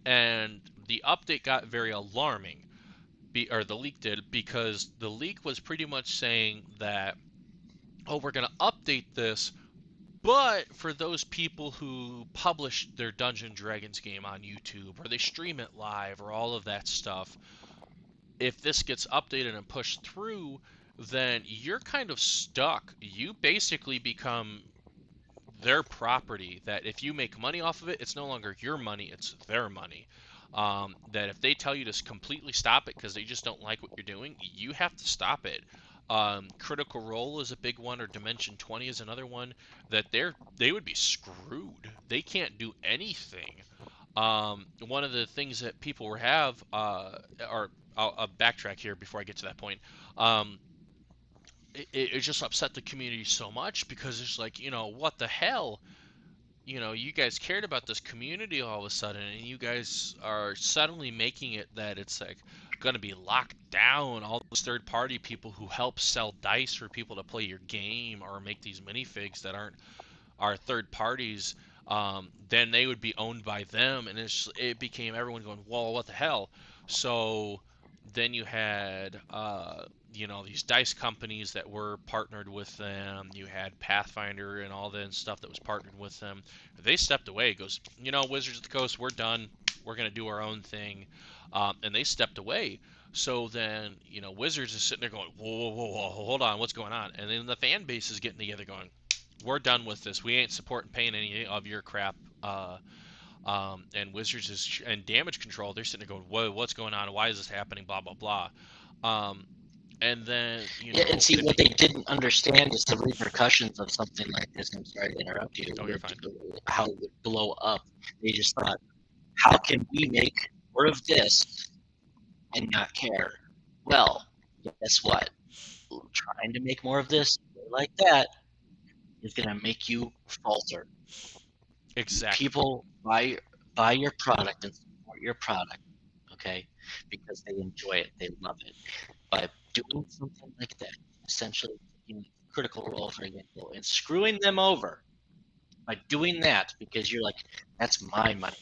and the update got very alarming. Or the leak did, because the leak was pretty much saying that, oh, we're going to update this, but for those people who publish their Dungeons & Dragons game on YouTube, or they stream it live, or all of that stuff, if this gets updated and pushed through, then you're kind of stuck. You basically become their property, that if you make money off of it, it's no longer your money, it's their money. That if they tell you to completely stop it because they just don't like what you're doing, you have to stop it. Critical Role is a big one, or Dimension 20 is another one, that they would be screwed. They can't do anything. One of the things that people have, or I'll backtrack here before I get to that point. It just upset the community so much, because it's like, what the hell? You guys cared about this community all of a sudden, and you guys are suddenly making it that it's like going to be locked down. All those third-party people who help sell dice for people to play your game or make these minifigs that aren't our third parties, then they would be owned by them, and it became everyone going, "Whoa, what the hell?" So then you had these dice companies that were partnered with them. You had Pathfinder and all that stuff that was partnered with them. They stepped away. It goes, Wizards of the Coast, we're done. We're going to do our own thing. And they stepped away. So then, Wizards is sitting there going, whoa, whoa, whoa, hold on, what's going on? And then the fan base is getting together going, we're done with this. We ain't supporting paying any of your crap. And Wizards and Damage Control, they're sitting there going, whoa, what's going on? Why is this happening? Blah, blah, blah. And then, and see, what they didn't understand is the repercussions of something like this. I'm sorry to interrupt you. Oh, you're fine. How it would blow up. They just thought, how can we make more of this and not care? Well, guess what? Trying to make more of this like that is going to make you falter. Exactly. People buy your product and support your product, okay, because they enjoy it, they love it. By doing something like that, essentially taking Critical Role, for example, and screwing them over, by doing that, because you're like, that's my money.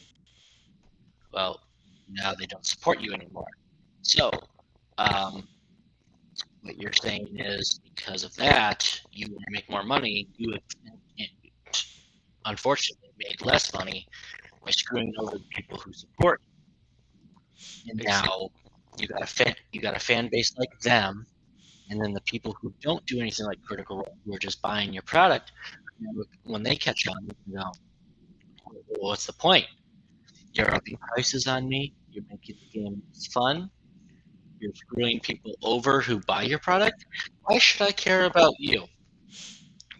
Well, now they don't support you anymore. So, what you're saying is, because of that, you want to make more money. You have, unfortunately, made less money by screwing over the people who support you. And now you got a fan base like them, and then the people who don't do anything like Critical Role, who are just buying your product, when they catch on, you go, well, what's the point? You're upping prices on me. You're making the game fun. You're screwing people over who buy your product. Why should I care about you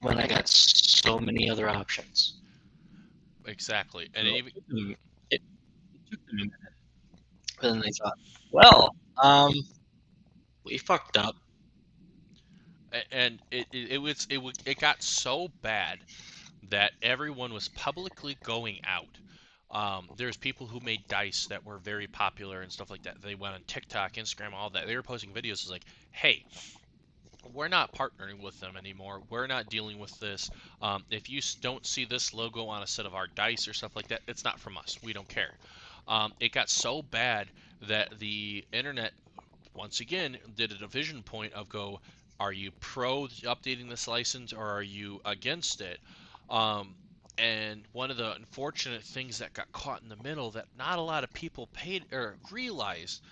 when I got so many other options? Exactly. And it took them a minute. But then they thought, well, we fucked up. And it got so bad that everyone was publicly going out. There's people who made dice that were very popular and stuff like that. They went on TikTok, Instagram, all that. They were posting videos like, hey, we're not partnering with them anymore. We're not dealing with this. If you don't see this logo on a set of our dice or stuff like that, it's not from us. We don't care. It got so bad that the internet, once again, did a division point of go, are you pro updating this license or are you against it? And one of the unfortunate things that got caught in the middle that not a lot of people paid or realized,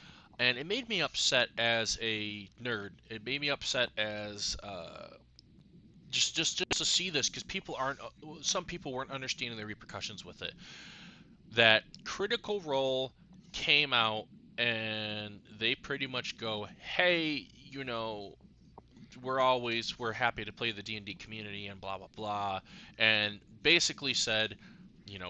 and it made me upset as a nerd. It made me upset as just to see this, because some people weren't understanding the repercussions with it. That Critical Role came out and they pretty much go, hey, we're happy to play the D&D community and blah blah blah, and basically said,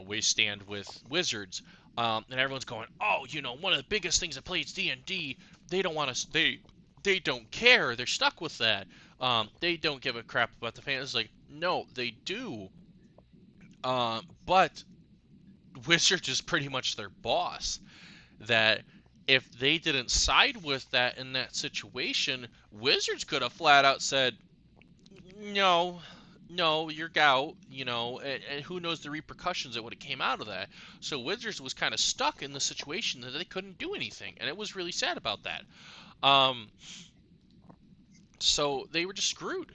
we stand with Wizards, and everyone's going, oh, one of the biggest things that plays D&D, they don't want to, they don't care, they're stuck with that, they don't give a crap about the fans. It's like, no, they do, but Wizards is pretty much their boss. That if they didn't side with that in that situation, Wizards could have flat out said, no, you're out, and who knows the repercussions that would have came out of that. So Wizards was kind of stuck in the situation that they couldn't do anything, and it was really sad about that. So they were just screwed.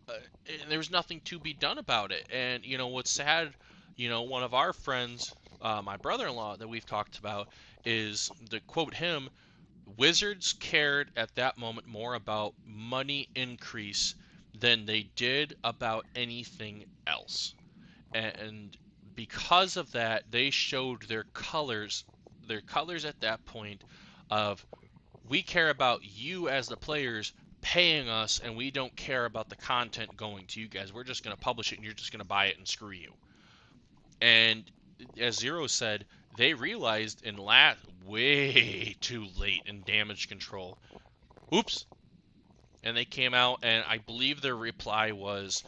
And there was nothing to be done about it. And, what's sad, one of our friends, my brother-in-law that we've talked about, is, to quote him, Wizards cared at that moment more about money increase than they did about anything else. And because of that, they showed their colors at that point of, we care about you as the players paying us, and we don't care about the content going to you guys. We're just going to publish it, and you're just going to buy it and screw you. And as Zero said, they realized way too late in Damage Control. Oops. And they came out, and I believe their reply was,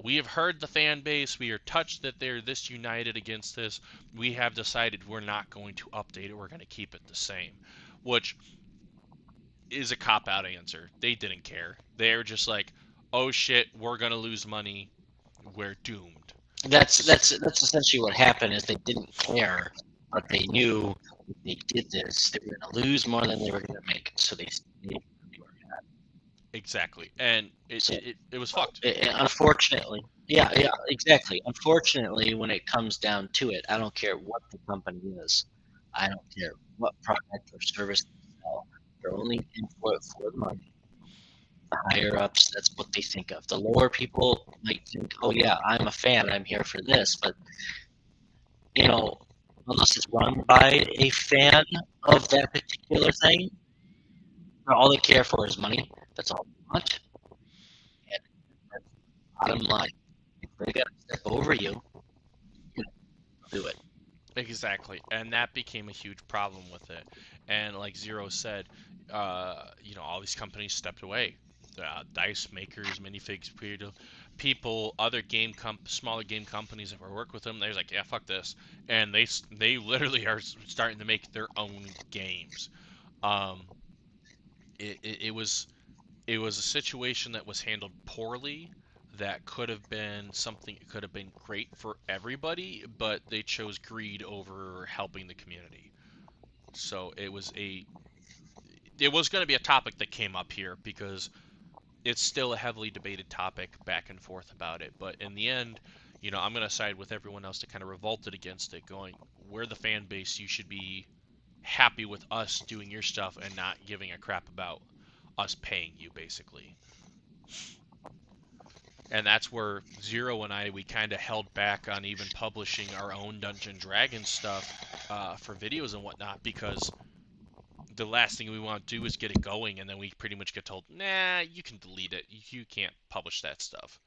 we have heard the fan base. We are touched that they're this united against this. We have decided we're not going to update it. We're going to keep it the same. Which is a cop-out answer. They didn't care. They're just like, oh shit, we're going to lose money. We're doomed. That's essentially what happened. Is they didn't care, but they knew if they did this, they were going to lose more than they were going to make. So they stayed where they were at. Exactly, and it was fucked. Unfortunately, yeah, exactly. Unfortunately, when it comes down to it, I don't care what the company is. I don't care what product or service they sell. They're only in for it for the money. The higher ups, that's what they think of. The lower people might think, oh yeah, I'm a fan, I'm here for this, but unless it's run by a fan of that particular thing, all they care for is money. That's all they want. And that's the bottom line. If they gotta step over you, do it. Exactly, and that became a huge problem with it. And like Zero said, all these companies stepped away. Dice makers, minifigs, people, other smaller game companies that work with them, they're like, yeah, fuck this, and they literally are starting to make their own games. It was a situation that was handled poorly. That could have been great for everybody, but they chose greed over helping the community. So it was going to be a topic that came up here because it's still a heavily debated topic back and forth about it. But in the end, I'm going to side with everyone else that kind of revolted against it, going, we're the fan base, you should be happy with us doing your stuff and not giving a crap about us paying you, basically. And that's where Zero and we kind of held back on even publishing our own Dungeon Dragon stuff for videos and whatnot, because the last thing we want to do is get it going, and then we pretty much get told, nah, you can delete it. You can't publish that stuff.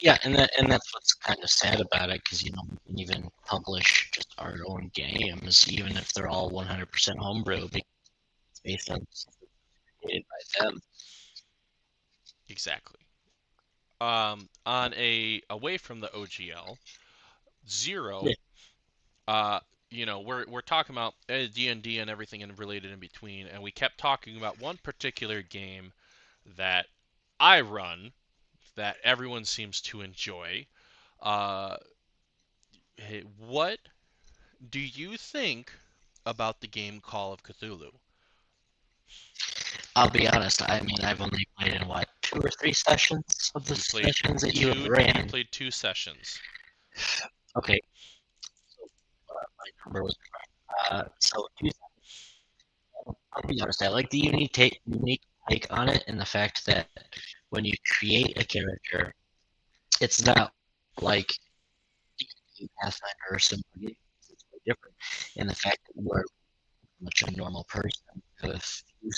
Yeah, and that's what's kind of sad about it, because we can even publish just our own games, even if they're all 100% homebrew, because it's based on something created by them. Exactly. Away from the OGL, Zero, we're talking about D&D and everything and related in between, and we kept talking about one particular game that I run that everyone seems to enjoy. What do you think about the game Call of Cthulhu? I'll be honest, I've only played in, 2 or 3 sessions of the sessions that you have ran. You played 2 sessions. Okay. So, my number was correct. So, 2 sessions. I'll be honest, I like the unique take on it, and the fact that when you create a character, it's not like Pathfinder or something. It's very different in the fact that you are much a normal person with few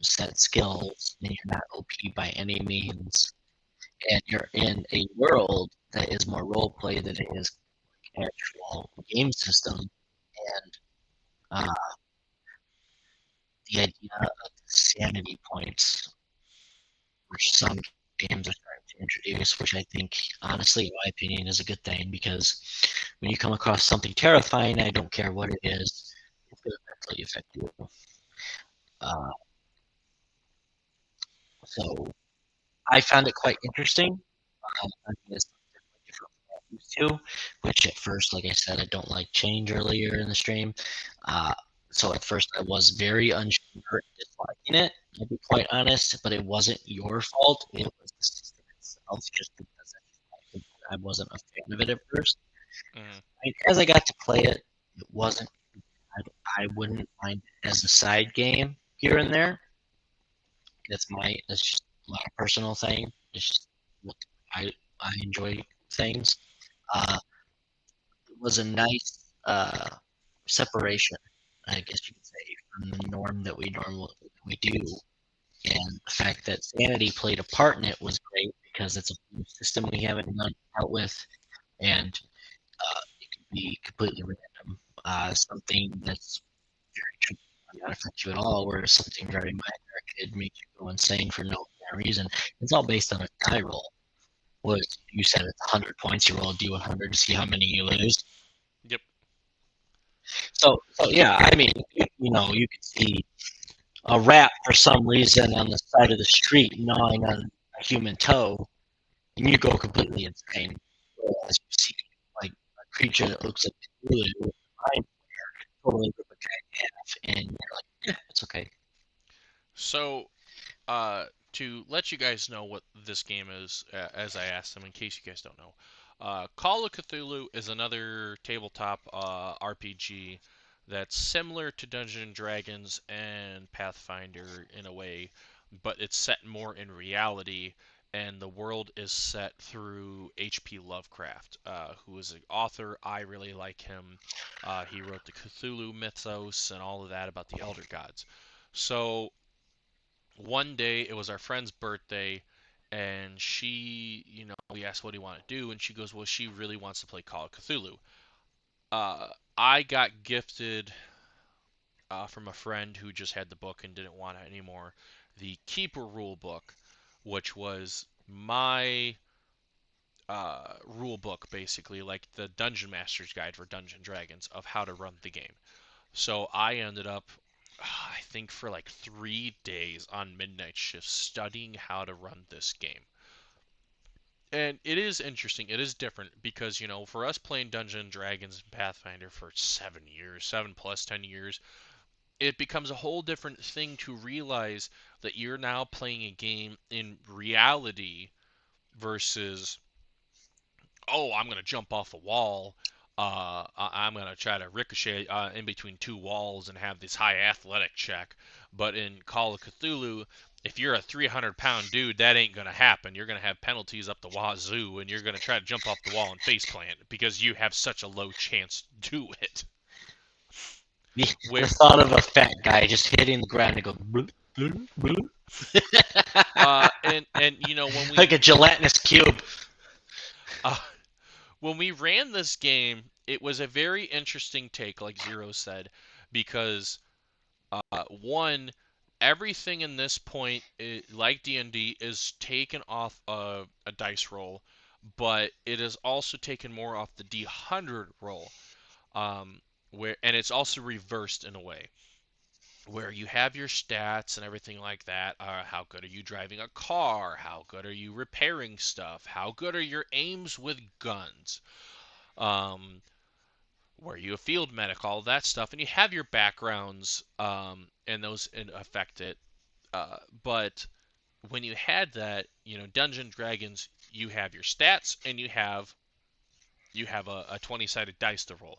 set skills, and you're not OP by any means, and you're in a world that is more role play than it is actual game system, and uh, the idea of sanity points, which some games are starting to introduce, which I think, honestly, in my opinion, is a good thing, because when you come across something terrifying, I don't care what it is, it's going to mentally affect you. Uh, so I found it quite interesting. I mean, it's different from what I'm used to, which at first, like I said, I don't like change earlier in the stream. So at first I was very unsure and disliking it, to be quite honest, but it wasn't your fault. It was the system itself, just because I wasn't a fan of it at first. Mm-hmm. As I got to play it, it wasn't. I wouldn't mind it as a side game here and there. That's just my personal thing. It's just what I enjoy things. It was a nice separation, I guess you could say, from the norm that we do. And the fact that sanity played a part in it was great, because it's a new system we haven't dealt with, and it can be completely random. Something that's very tricky might not affect you at all, whereas something very minor could make you go insane for no reason. It's all based on a die roll. Was you said it's 100 points, you roll a d100 to see how many you lose. Yep. So yeah, I mean, you could see a rat for some reason on the side of the street gnawing on a human toe, and you go completely insane. Whereas you see like a creature that looks like Cthulhu with a mind flare totally rip a guy in half, and you're like, yeah, it's okay. So, to let you guys know what this game is, as I asked them, in case you guys don't know, Call of Cthulhu is another tabletop RPG that's similar to Dungeons and Dragons and Pathfinder in a way, but it's set more in reality, and the world is set through H.P. Lovecraft, who is an author. I really like him. He wrote the Cthulhu mythos and all of that about the Elder Gods. So one day it was our friend's birthday, and we asked what do you want to do, and she goes, well, she really wants to play Call of Cthulhu. I got gifted from a friend who just had the book and didn't want it anymore, the Keeper rule book, which was my rule book, basically like the Dungeon Master's Guide for Dungeons and Dragons of how to run the game. So I ended up, I think, for like 3 days on midnight shifts studying how to run this game. And it is interesting. It is different because, for us playing Dungeons and Dragons and Pathfinder for 7 years, 7 plus 10 years, it becomes a whole different thing to realize that you're now playing a game in reality versus, oh, I'm going to jump off a wall. I'm going to try to ricochet in between two walls and have this high athletic check. But in Call of Cthulhu, if you're a 300-pound dude, that ain't going to happen. You're going to have penalties up the wazoo, and you're going to try to jump off the wall and faceplant because you have such a low chance to do it. The thought of a fat guy just hitting the ground and go bloop, bloop, bloop. And when we like a gelatinous cube. When we ran this game, it was a very interesting take, like Zero said, because one, everything in this point, like D&D, is taken off of a dice roll, but it is also taken more off the D100 roll, and it's also reversed in a way, where you have your stats and everything like that. How good are you driving a car? How good are you repairing stuff? How good are your aims with guns? Were you a field medic? All that stuff, and you have your backgrounds, and those affect it. But when you had that, Dungeons & Dragons, you have your stats and you have a 20-sided dice to roll.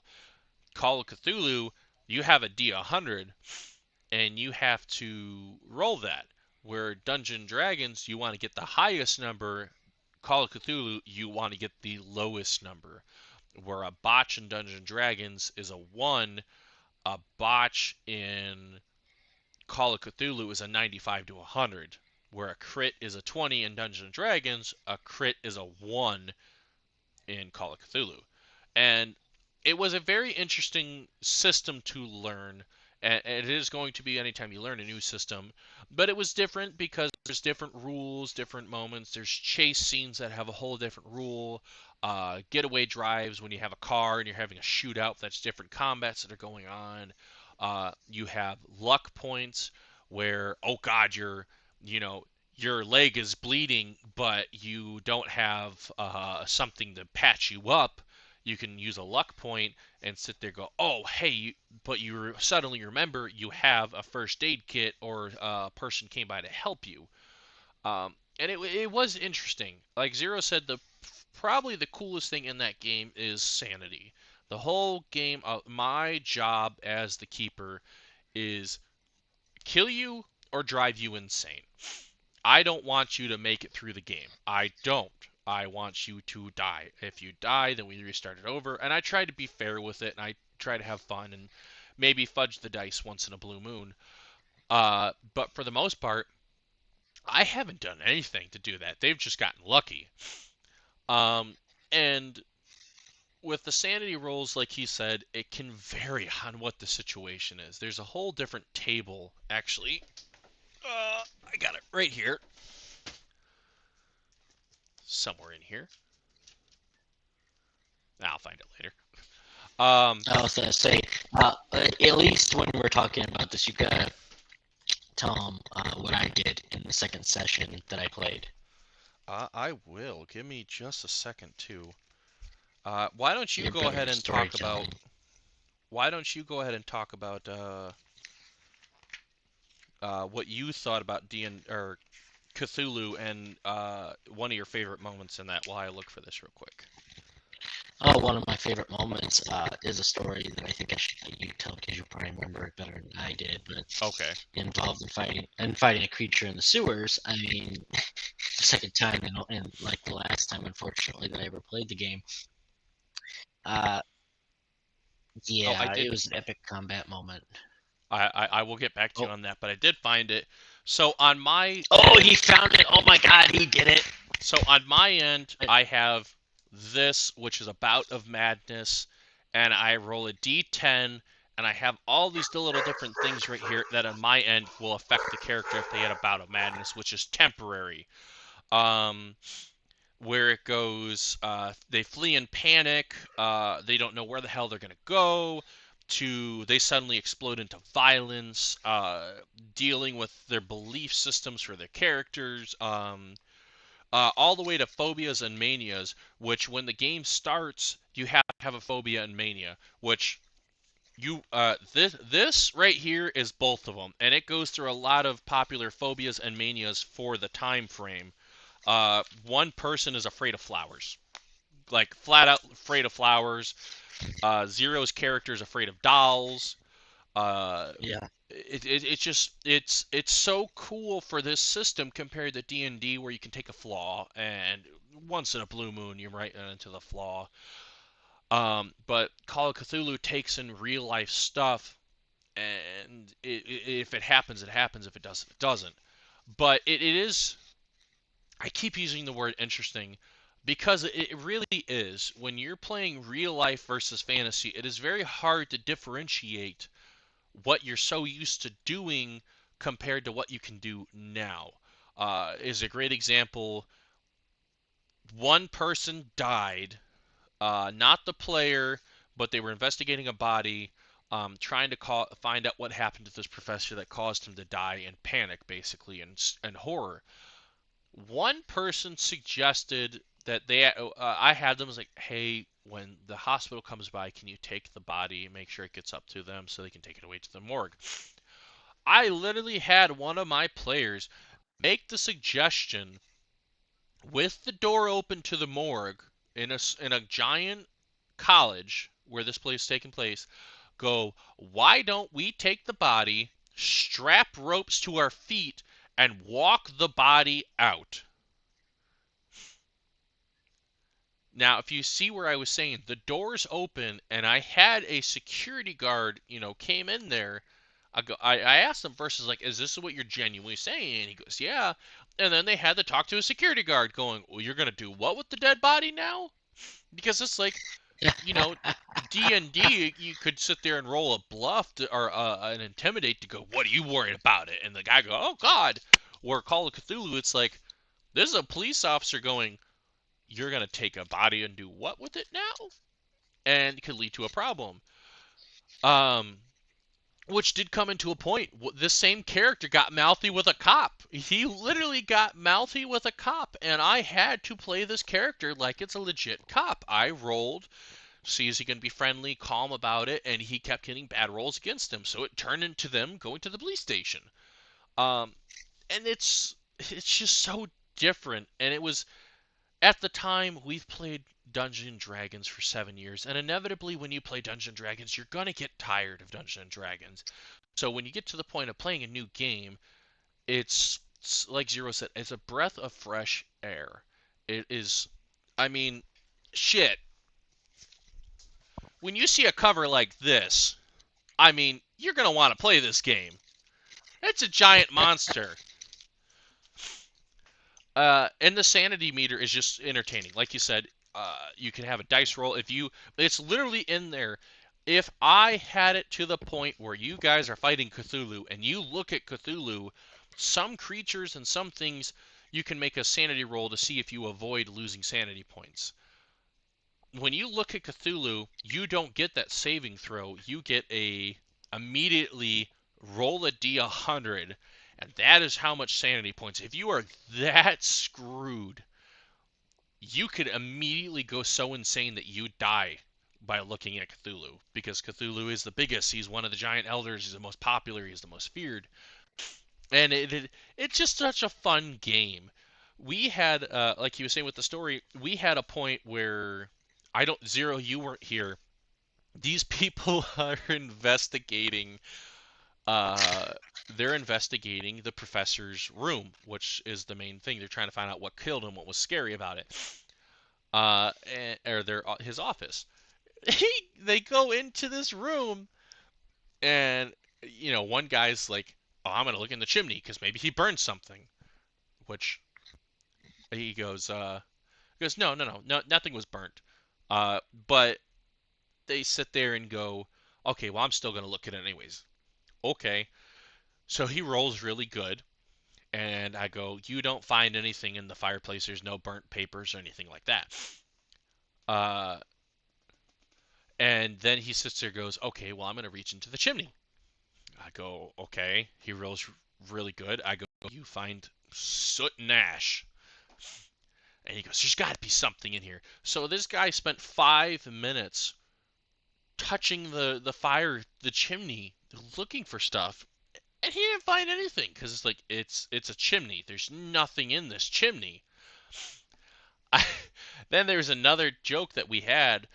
Call of Cthulhu, you have a D100 and you have to roll that. Where Dungeon Dragons, you want to get the highest number. Call of Cthulhu, you want to get the lowest number. Where a botch in Dungeon Dragons is a 1, a botch in Call of Cthulhu is a 95 to 100. Where a crit is a 20 in Dungeons and Dragons, a crit is a 1 in Call of Cthulhu. And it was a very interesting system to learn. And it is going to be anytime you learn a new system. But it was different because there's different rules, different moments. There's chase scenes that have a whole different rule. Getaway drives when you have a car and you're having a shootout. That's different combats that are going on. You have luck points where, oh God, your leg is bleeding, but you don't have something to patch you up. You can use a luck point and sit there and go, oh, hey, but you suddenly remember you have a first aid kit or a person came by to help you. And it was interesting. Like Zero said, probably the coolest thing in that game is sanity. The whole game, my job as the keeper is kill you or drive you insane. I don't want you to make it through the game. I don't. I want you to die. If you die, then we restart it over. And I try to be fair with it, and I try to have fun and maybe fudge the dice once in a blue moon. But for the most part, I haven't done anything to do that. They've just gotten lucky. And with the sanity rolls, like he said, it can vary on what the situation is. There's a whole different table, actually. I got it right here. Somewhere in here. I'll find it later. I was gonna say, at least when we're talking about this, you gotta tell them what I did in the second session that I played. I will. Give me just a second too. Why don't you go ahead and talk about? Why don't you go ahead and talk about what you thought about or Cthulhu and one of your favorite moments in that? While I look for this real quick. Oh, one of my favorite moments is a story that I think I should let you tell because you probably remember it better than I did. But okay, involved in fighting a creature in the sewers. I mean, the second time and like the last time, unfortunately, that I ever played the game. Yeah, it was an epic combat moment. I will get back to you on that, but I did find it. So on my he found it! Oh my God, he did it! So on my end, I have this, which is a bout of madness, and I roll a d10, and I have all these little different things right here that on my end will affect the character if they had a bout of madness, which is temporary. Where it goes, they flee in panic, they don't know where the hell they're going to go, to they suddenly explode into violence, dealing with their belief systems for their characters, all the way to phobias and manias, which when the game starts, you have to have a phobia and mania, which this right here is both of them, and it goes through a lot of popular phobias and manias for the time frame. One person is afraid of flowers, like flat out afraid of flowers. Zero's character is afraid of dolls. Yeah. It's so cool for this system compared to D&D where you can take a flaw and once in a blue moon you're right into the flaw. But Call of Cthulhu takes in real life stuff, and if it happens, it happens. If it doesn't, it doesn't. But it is. I keep using the word interesting because it really is. When you're playing real life versus fantasy, it is very hard to differentiate what you're so used to doing compared to what you can do now. Is a great example. One person died, not the player, but they were investigating a body, trying to find out what happened to this professor that caused him to die in panic, basically, and horror. One person suggested that I had them as like, hey, when the hospital comes by, can you take the body and make sure it gets up to them so they can take it away to the morgue? I literally had one of my players make the suggestion with the door open to the morgue in a giant college where this place is taking place. Go, why don't we take the body, strap ropes to our feet, and walk the body out. Now, if you see where I was saying the doors open and I had a security guard, came in there, I asked him first, is this what you're genuinely saying? And he goes, yeah. And then they had to talk to a security guard going, well, you're going to do what with the dead body now? Because it's like, D&D, you could sit there and roll a bluff or an intimidate to go, what are you worried about it? And the guy go, oh, God. Where Call of Cthulhu, it's like, there's a police officer going, you're going to take a body and do what with it now? And it could lead to a problem. Which did come into a point. This same character got mouthy with a cop. He literally got mouthy with a cop, and I had to play this character like it's a legit cop. I rolled, see is he going to be friendly, calm about it, and he kept getting bad rolls against him. So it turned into them going to the police station. And it's just so different. And it was, at the time, we've played Dungeons & Dragons for 7 years, and inevitably when you play Dungeons & Dragons, you're going to get tired of Dungeons & Dragons. So when you get to the point of playing a new game, it's like Zero said, it's a breath of fresh air. It is, shit. When you see a cover like this, you're going to want to play this game. It's a giant monster. And the sanity meter is just entertaining. Like you said, you can have a dice roll. It's literally in there. If I had it to the point where you guys are fighting Cthulhu and you look at Cthulhu, some creatures and some things, you can make a sanity roll to see if you avoid losing sanity points. When you look at Cthulhu, you don't get that saving throw. You get immediately roll a D100. And that is how much sanity points. If you are that screwed, you could immediately go so insane that you die by looking at Cthulhu. Because Cthulhu is the biggest. He's one of the giant elders. He's the most popular. He's the most feared. And it's just such a fun game. We had, like you were saying with the story, we had a point where, Zero, you weren't here. These people are investigating they're investigating the professor's room, which is the main thing. They're trying to find out what killed him, what was scary about it, or his office. They go into this room, and one guy's like, "Oh, I'm gonna look in the chimney because maybe he burned something," which he goes, "No, nothing was burnt," but they sit there and go, "Okay, well, I'm still gonna look at it anyways." Okay. So he rolls really good, and I go, you don't find anything in the fireplace. There's no burnt papers or anything like that. And then he sits there and goes, okay, well, I'm going to reach into the chimney. I go, okay. He rolls really good. I go, you find soot and ash. And he goes, there's got to be something in here. So this guy spent 5 minutes touching the chimney, looking for stuff. And he didn't find anything because it's like it's a chimney. There's nothing in this chimney. Then there's another joke that we had.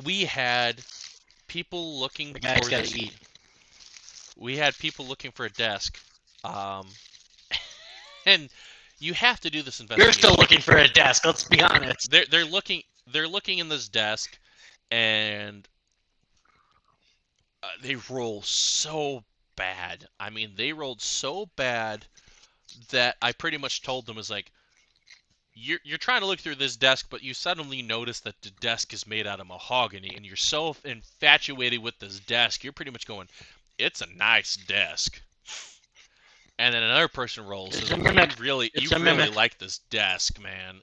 We had people looking for eat. We had people looking for a desk. And you have to do this investigation. You're still looking for a desk. Let's be honest. They're looking in this desk, and they roll so bad. They rolled so bad that I pretty much told them, is like, you're trying to look through this desk, but you suddenly notice that the desk is made out of mahogany, and you're so infatuated with this desk, you're pretty much going, it's a nice desk. And then another person rolls, says, you really like this desk, man.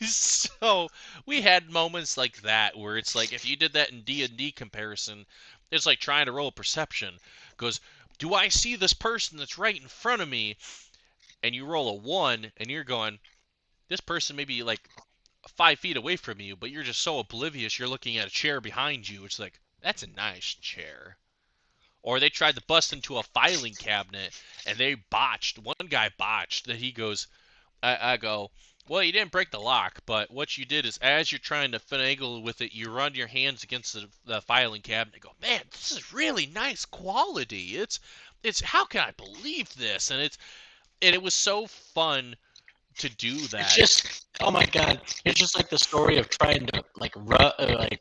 So we had moments like that where it's like, if you did that in D&D comparison, it's like trying to roll perception. Goes, do I see this person that's right in front of me? And you roll a 1, and you're going, this person may be like 5 feet away from you, but you're just so oblivious, you're looking at a chair behind you. It's like, that's a nice chair. Or they tried to bust into a filing cabinet, and they botched. One guy botched that he goes, I go, Well, you didn't break the lock, but what you did is, as you're trying to finagle with it, you run your hands against the filing cabinet and go, "Man, this is really nice quality. It's how can I believe this?" And it was so fun to do that. It's just, oh my god, it's just like the story of trying to like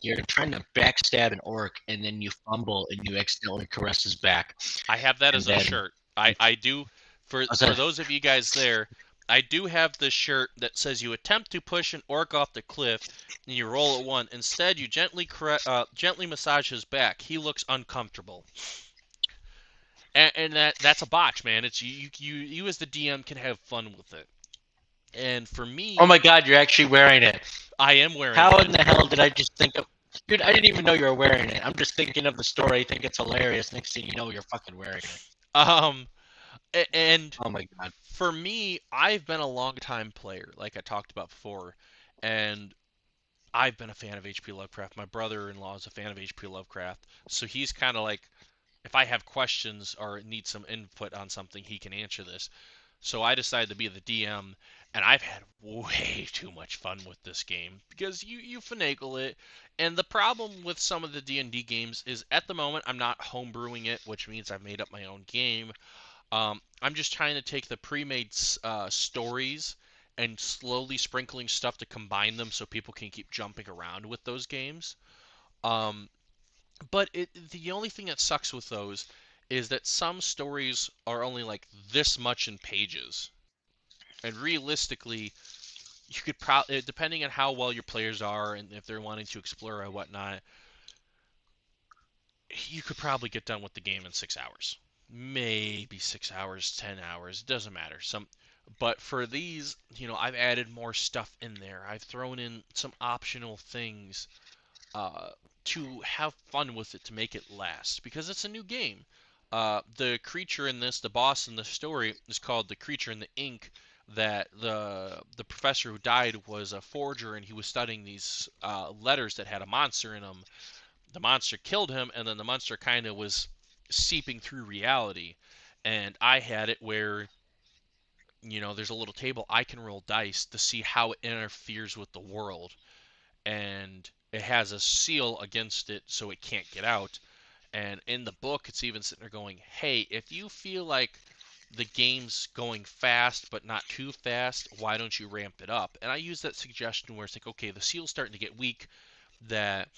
you're trying to backstab an orc and then you fumble and you accidentally caress his back. I have that as a then- shirt. I do for those of you guys there. I do have this shirt that says you attempt to push an orc off the cliff and you roll a 1. Instead, you gently massage his back. He looks uncomfortable. And that's a botch, man. It's you as the DM can have fun with it. And for me, Oh my god, you're actually wearing it. I am wearing How it. in the hell did I just think of... Dude, I didn't even know you were wearing it. I'm just thinking of the story. I think it's hilarious. Next thing you know, you're fucking wearing it. And Oh my god. for me, I've been a long time player, like I talked about before, and I've been a fan of H.P. Lovecraft. My brother-in-law is a fan of H.P. Lovecraft, so he's kind of like, if I have questions or need some input on something, he can answer this. So I decided to be the DM, and I've had way too much fun with this game because you finagle it. And the problem with some of the D&D games is at the moment I'm not homebrewing it, which means I've made up my own game. I'm just trying to take the pre-made stories and slowly sprinkling stuff to combine them so people can keep jumping around with those games. Um, but the only thing that sucks with those is that some stories are only like this much in pages. And realistically, you could probably, depending on how well your players are and if they're wanting to explore or whatnot, you could probably get done with the game in 6 hours. Maybe 6 hours, 10 hours, it doesn't matter. But for these, I've added more stuff in there. I've thrown in some optional things uh, to have fun with it to make it last because it's a new game. The creature in this, the boss in the story, is called the creature in the ink. That the professor who died was a forger and he was studying these letters that had a monster in them. The monster killed him, and then the monster kind of was seeping through reality. And I had it where there's a little table I can roll dice to see how it interferes with the world, and it has a seal against it so it can't get out. And in the book, it's even sitting there going, hey, if you feel like the game's going fast but not too fast, why don't you ramp it up? And I use that suggestion where it's like, okay, the seal's starting to get weak, that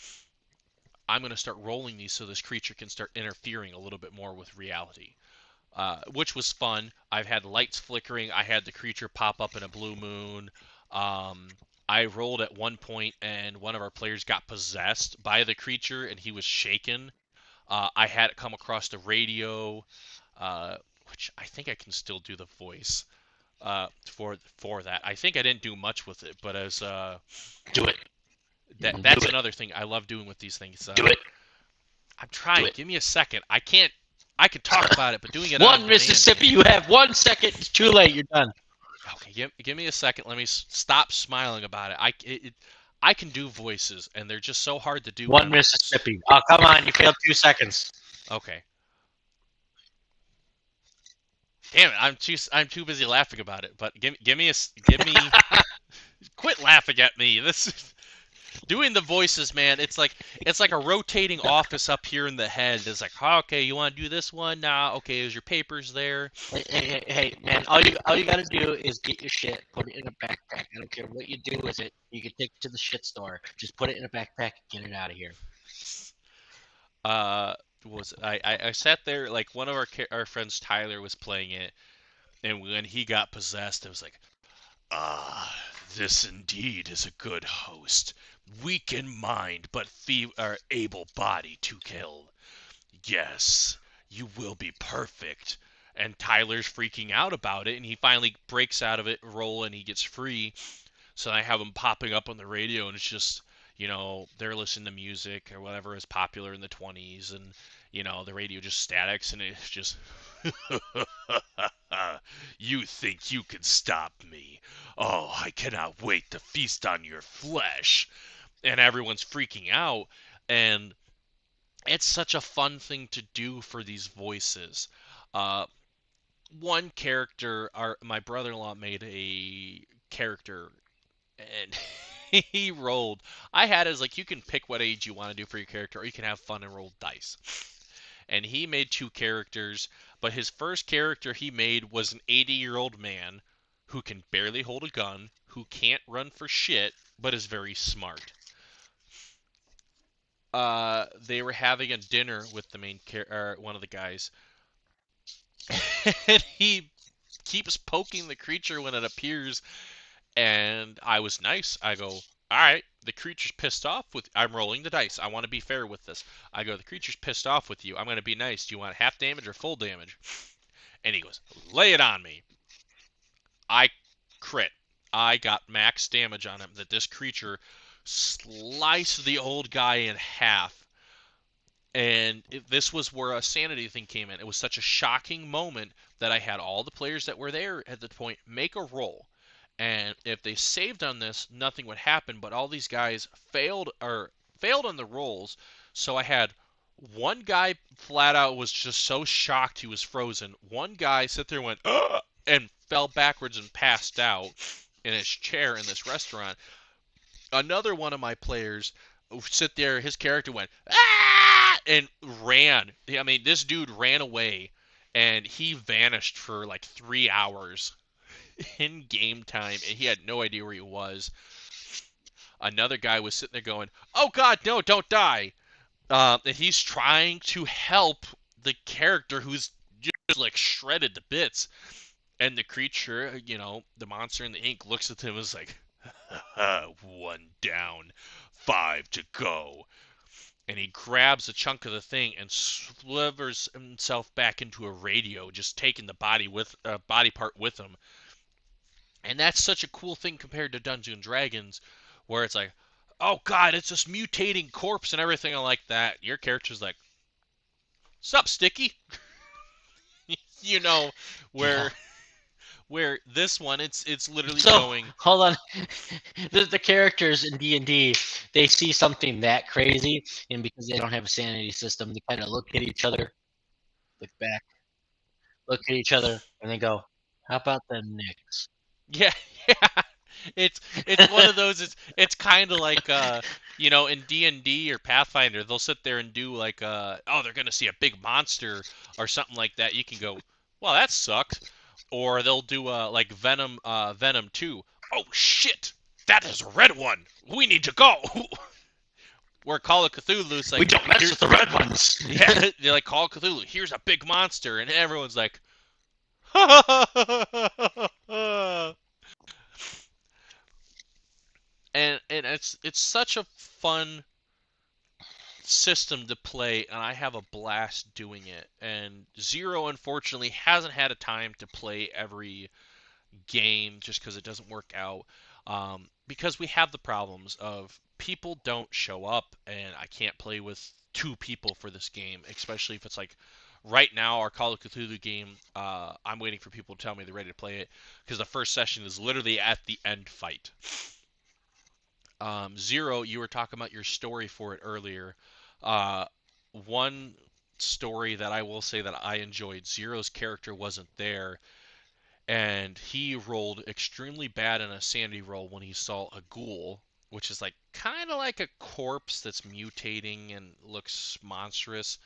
I'm going to start rolling these so this creature can start interfering a little bit more with reality. Which was fun. I've had lights flickering. I had the creature pop up in a blue moon. I rolled at one point, and one of our players got possessed by the creature, and he was shaken. I had it come across the radio, which I think I can still do the voice for that. I think I didn't do much with it, but as Do it. that's another thing I love doing with these things. Do it. I'm trying. Give me a second. I can't. I could talk about it, but doing it One Mississippi, you have 1 second. It's too late. You're done. Okay, give me a second. Let me stop smiling about it. I can do voices, and they're just so hard to do. One Mississippi. Oh, come on. You failed 2 seconds. Okay. Damn it! I'm too busy laughing about it. But give me. Quit laughing at me. Doing the voices, man. It's like a rotating office up here in the head. It's like, oh, okay, you want to do this one? Nah, okay, is your papers there? Hey, man, all you gotta do is get your shit, put it in a backpack. I don't care what you do with it. You can take it to the shit store. Just put it in a backpack and get it out of here. I sat there, like, one of our friends, Tyler, was playing it, and when he got possessed, it was like, ah, this indeed is a good host. Weak in mind, but able-bodied to kill. Yes, you will be perfect. And Tyler's freaking out about it, and he finally breaks out of it, roll, and he gets free. So I have him popping up on the radio, and it's just, they're listening to music or whatever is popular in the 20s, and, the radio just statics, and it's just... You think you can stop me? Oh, I cannot wait to feast on your flesh. And everyone's freaking out, and it's such a fun thing to do for these voices. One character, my brother-in-law made a character, and he rolled. I had it as like, you can pick what age you want to do for your character, or you can have fun and roll dice. And he made 2 characters, but his first character he made was an 80-year-old man who can barely hold a gun, who can't run for shit, but is very smart. They were having a dinner with the one of the guys, and he keeps poking the creature when it appears. And I was nice. I go, all right, the creature's pissed off with. I'm rolling the dice. I want to be fair with this. I go, the creature's pissed off with you. I'm going to be nice. Do you want half damage or full damage? And he goes, lay it on me. I crit. I got max damage on him. That this creature sliced the old guy in half. And this was where a sanity thing came in. It was such a shocking moment that I had all the players that were there at the point make a roll. And if they saved on this, nothing would happen. But all these guys failed on the rolls. So I had one guy flat out was just so shocked he was frozen. One guy sat there and went, ugh, and fell backwards and passed out in his chair in this restaurant. Another one of my players sit there, his character went, ah, and ran. I mean, this dude ran away, and he vanished for like 3 hours in game time, and he had no idea where he was. Another guy was sitting there going, oh god, no, don't die. And he's trying to help the character who's just like shredded to bits. And the creature, the monster in the ink looks at him and is like, 1 down, 5 to go. And he grabs a chunk of the thing and slivers himself back into a radio, just taking the body part with him. And that's such a cool thing compared to Dungeons & Dragons, where it's like, oh god, it's this mutating corpse and everything like that. Your character's like, sup, Sticky? Where... Yeah. Where this one, it's literally So, going. hold on. The characters in D&D, they see something that crazy, and because they don't have a sanity system, they kind of look at each other, look back, look at each other, and they go, "How about the Knicks?" Yeah, yeah. It's one of those. It's kind of like in D&D or Pathfinder, they'll sit there and do like they're gonna see a big monster or something like that. You can go, well, that sucked. Or they'll do like Venom 2. Oh shit! That is a red one. We need to go. Where Call of Cthulhu's like, we don't mess with the red ones. Yeah, they're like, Call of Cthulhu. Here's a big monster, and everyone's like, and it's such a fun system to play, and I have a blast doing it. And Zero, unfortunately, hasn't had a time to play every game just because it doesn't work out. Because we have the problems of people don't show up, and I can't play with 2 people for this game, especially if it's like right now our Call of Cthulhu game. I'm waiting for people to tell me they're ready to play it because the first session is literally at the end fight. Zero, you were talking about your story for it earlier. One story that I will say that I enjoyed, Zero's character wasn't there, and he rolled extremely bad in a sanity roll when he saw a ghoul, which is like kind of like a corpse that's mutating and looks monstrous,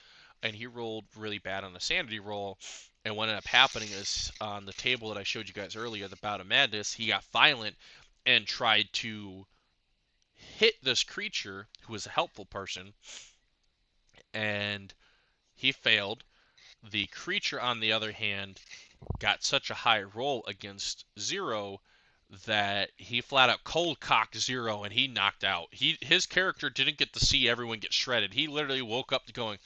and he rolled really bad on a sanity roll. And what ended up happening is on the table that I showed you guys earlier, the Bout of Madness, he got violent and tried to hit this creature who was a helpful person, and he failed. The creature, on the other hand, got such a high roll against Zero that he flat out cold cocked Zero and he knocked out. His character didn't get to see everyone get shredded. He literally woke up going,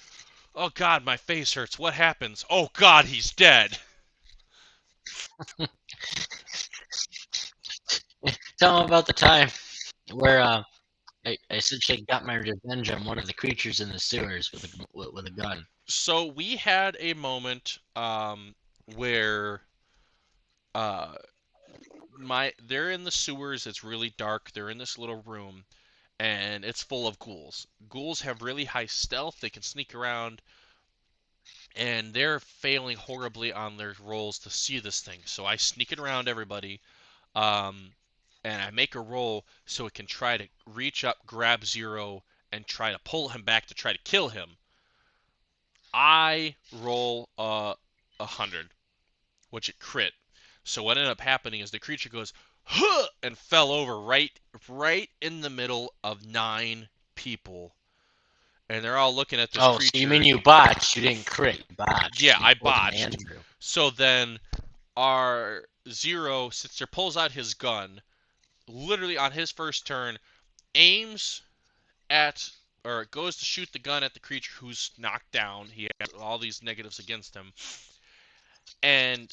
"Oh God, my face hurts. What happens? Oh God, he's dead." Tell them about the time where I essentially got my revenge on one of the creatures in the sewers with a gun. So we had a moment where they're in the sewers. It's really dark. They're in this little room, and it's full of ghouls. Ghouls have really high stealth. They can sneak around, and they're failing horribly on their rolls to see this thing. So I sneak it around everybody. and I make a roll so it can try to reach up, grab Zero, and try to pull him back to try to kill him. I roll 100, which it crit. So what ended up happening is the creature goes, huh, and fell over right in the middle of 9 people. And they're all looking at this creature. So you mean you botched? You didn't crit. You botched. Yeah, You I pulled an botched. Andrew. So then our Zero sits there, pulls out his gun, literally on his first turn, aims at, or goes to shoot the gun at the creature who's knocked down. He has all these negatives against him. And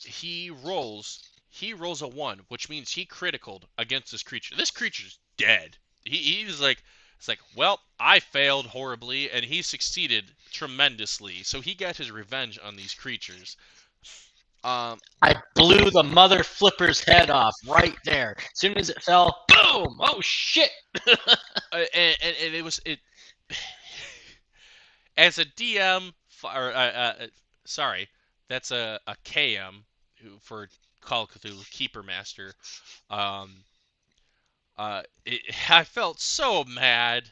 he rolls a 1, which means he criticaled against this creature. This creature's dead. He's like, it's like, well, I failed horribly, and he succeeded tremendously. So he got his revenge on these creatures. I blew the mother flipper's head off right there. As soon as it fell, boom! Oh shit! and it was it. As a DM, sorry, that's a KM for Call of Cthulhu Keeper Master. I felt so mad.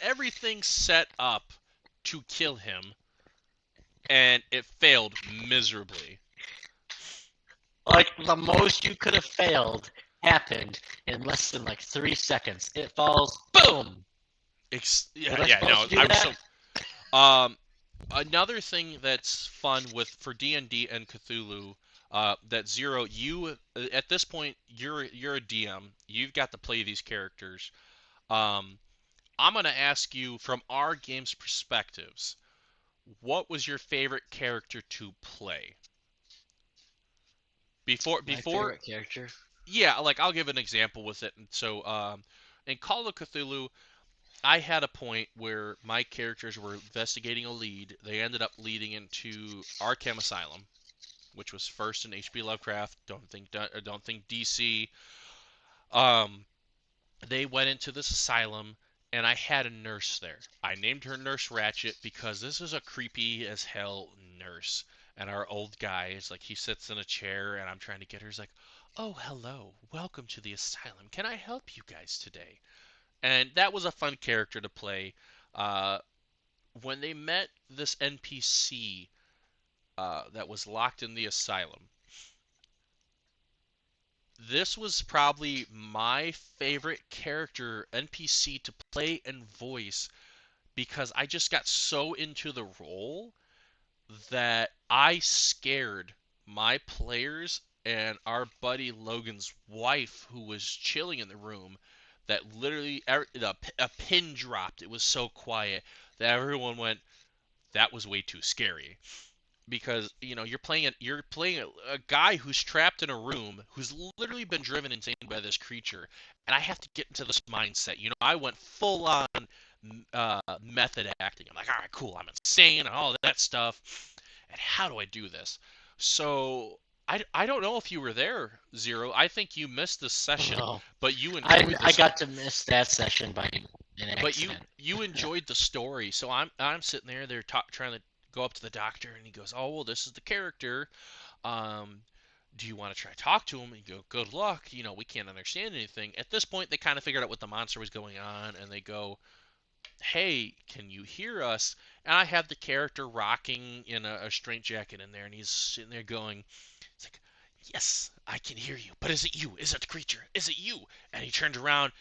Everything set up to kill him, and it failed miserably. Like, the most you could have failed happened in less than, 3 seconds. It falls, boom! Another thing that's fun for D&D and Cthulhu, that Zero, you at this point you're a DM. You've got to play these characters. I'm gonna ask you from our game's perspectives, what was your favorite character to play? Before My favorite character? Yeah, I'll give an example with it. And so in Call of Cthulhu, I had a point where my characters were investigating a lead. They ended up leading into Arkham Asylum, which was first in H.P. Lovecraft. Don't think DC. They went into this asylum, and I had a nurse there. I named her Nurse Ratchet because this is a creepy as hell nurse. And our old guy is like, he sits in a chair, and I'm trying to get her. He's like, oh, hello, welcome to the asylum. Can I help you guys today? And that was a fun character to play. When they met this NPC that was locked in the asylum, this was probably my favorite character NPC to play and voice, because I just got so into the role that I scared my players and our buddy Logan's wife, who was chilling in the room, that literally a pin dropped. It was so quiet that everyone went, that was way too scary. Because you're playing a guy who's trapped in a room, who's literally been driven insane by this creature, and I have to get into this mindset. I went full on method acting. I'm like, all right, cool, I'm insane and all that stuff, and how do I do this? So I don't know if you were there, Zero. I think you missed this session, but you enjoyed I got to miss that session by an accident. But you enjoyed the story. So I'm sitting there. They're trying to go up to the doctor, and he goes, "Oh, well, this is the character. Do you want to try to talk to him?" And you go, "Good luck. We can't understand anything." At this point, they kind of figured out what the monster was going on, and they go, "Hey, can you hear us?" And I have the character rocking in a straitjacket in there, and he's sitting there going, it's like, "Yes, I can hear you. But is it you? Is it the creature? Is it you?" And he turns around,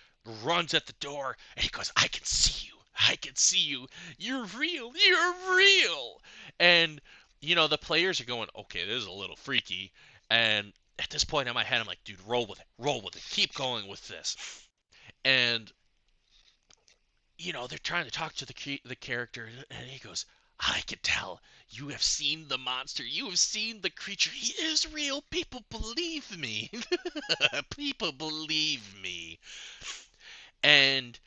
runs at the door, and he goes, "I can see you. I can see you. You're real. You're real." And, the players are going, okay, this is a little freaky. And at this point in my head, I'm like, dude, roll with it. Roll with it. Keep going with this. And, they're trying to talk to the character, and he goes, "I can tell. You have seen the monster. You have seen the creature. He is real. People believe me." People believe me. And,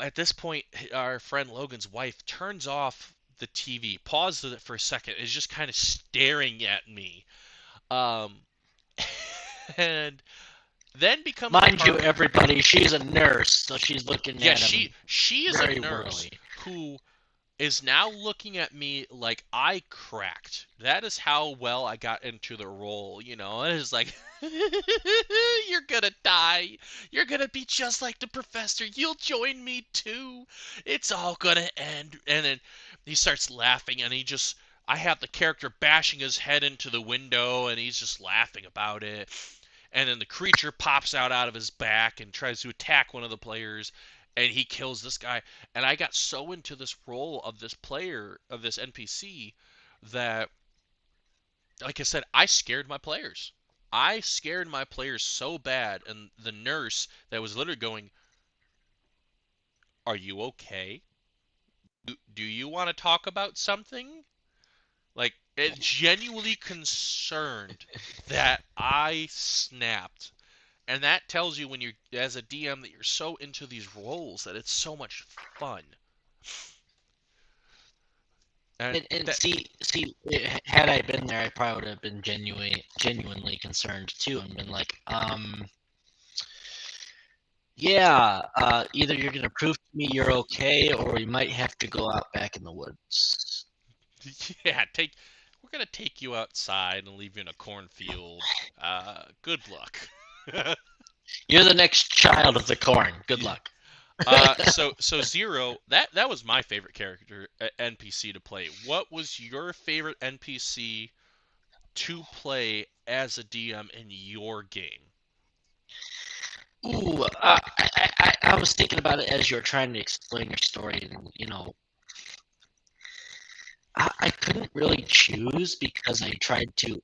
at this point, our friend Logan's wife turns off the TV, pauses it for a second, is just kind of staring at me. And then becomes... Mind you, everybody, she's a nurse, so she's looking at him. She is a nurse who is now looking at me like I cracked. That is how well I got into the role, you know. It is like, you're gonna die. You're gonna be just like the professor. You'll join me too. It's all gonna end. And then he starts laughing, and I have the character bashing his head into the window, and he's just laughing about it. And then the creature pops out of his back and tries to attack one of the players, and he kills this guy. And I got so into this role of this player, of this NPC, that, like I said, I scared my players. I scared my players so bad, and the nurse that was literally going, "Are you okay? Do you want to talk about something?" Like, it genuinely concerned that I snapped. And that tells you, when you're, as a DM, that you're so into these roles that it's so much fun. And see, had I been there, I probably would have been genuinely concerned too, and been like, yeah, either you're gonna prove to me you're okay, or we might have to go out back in the woods. Yeah, we're gonna take you outside and leave you in a cornfield. Good luck. You're the next child of the corn. Good luck. So Zero, that was my favorite character, NPC to play. What was your favorite NPC to play as a DM in your game? Ooh, I was thinking about it as you were trying to explain your story, and I couldn't really choose because I tried to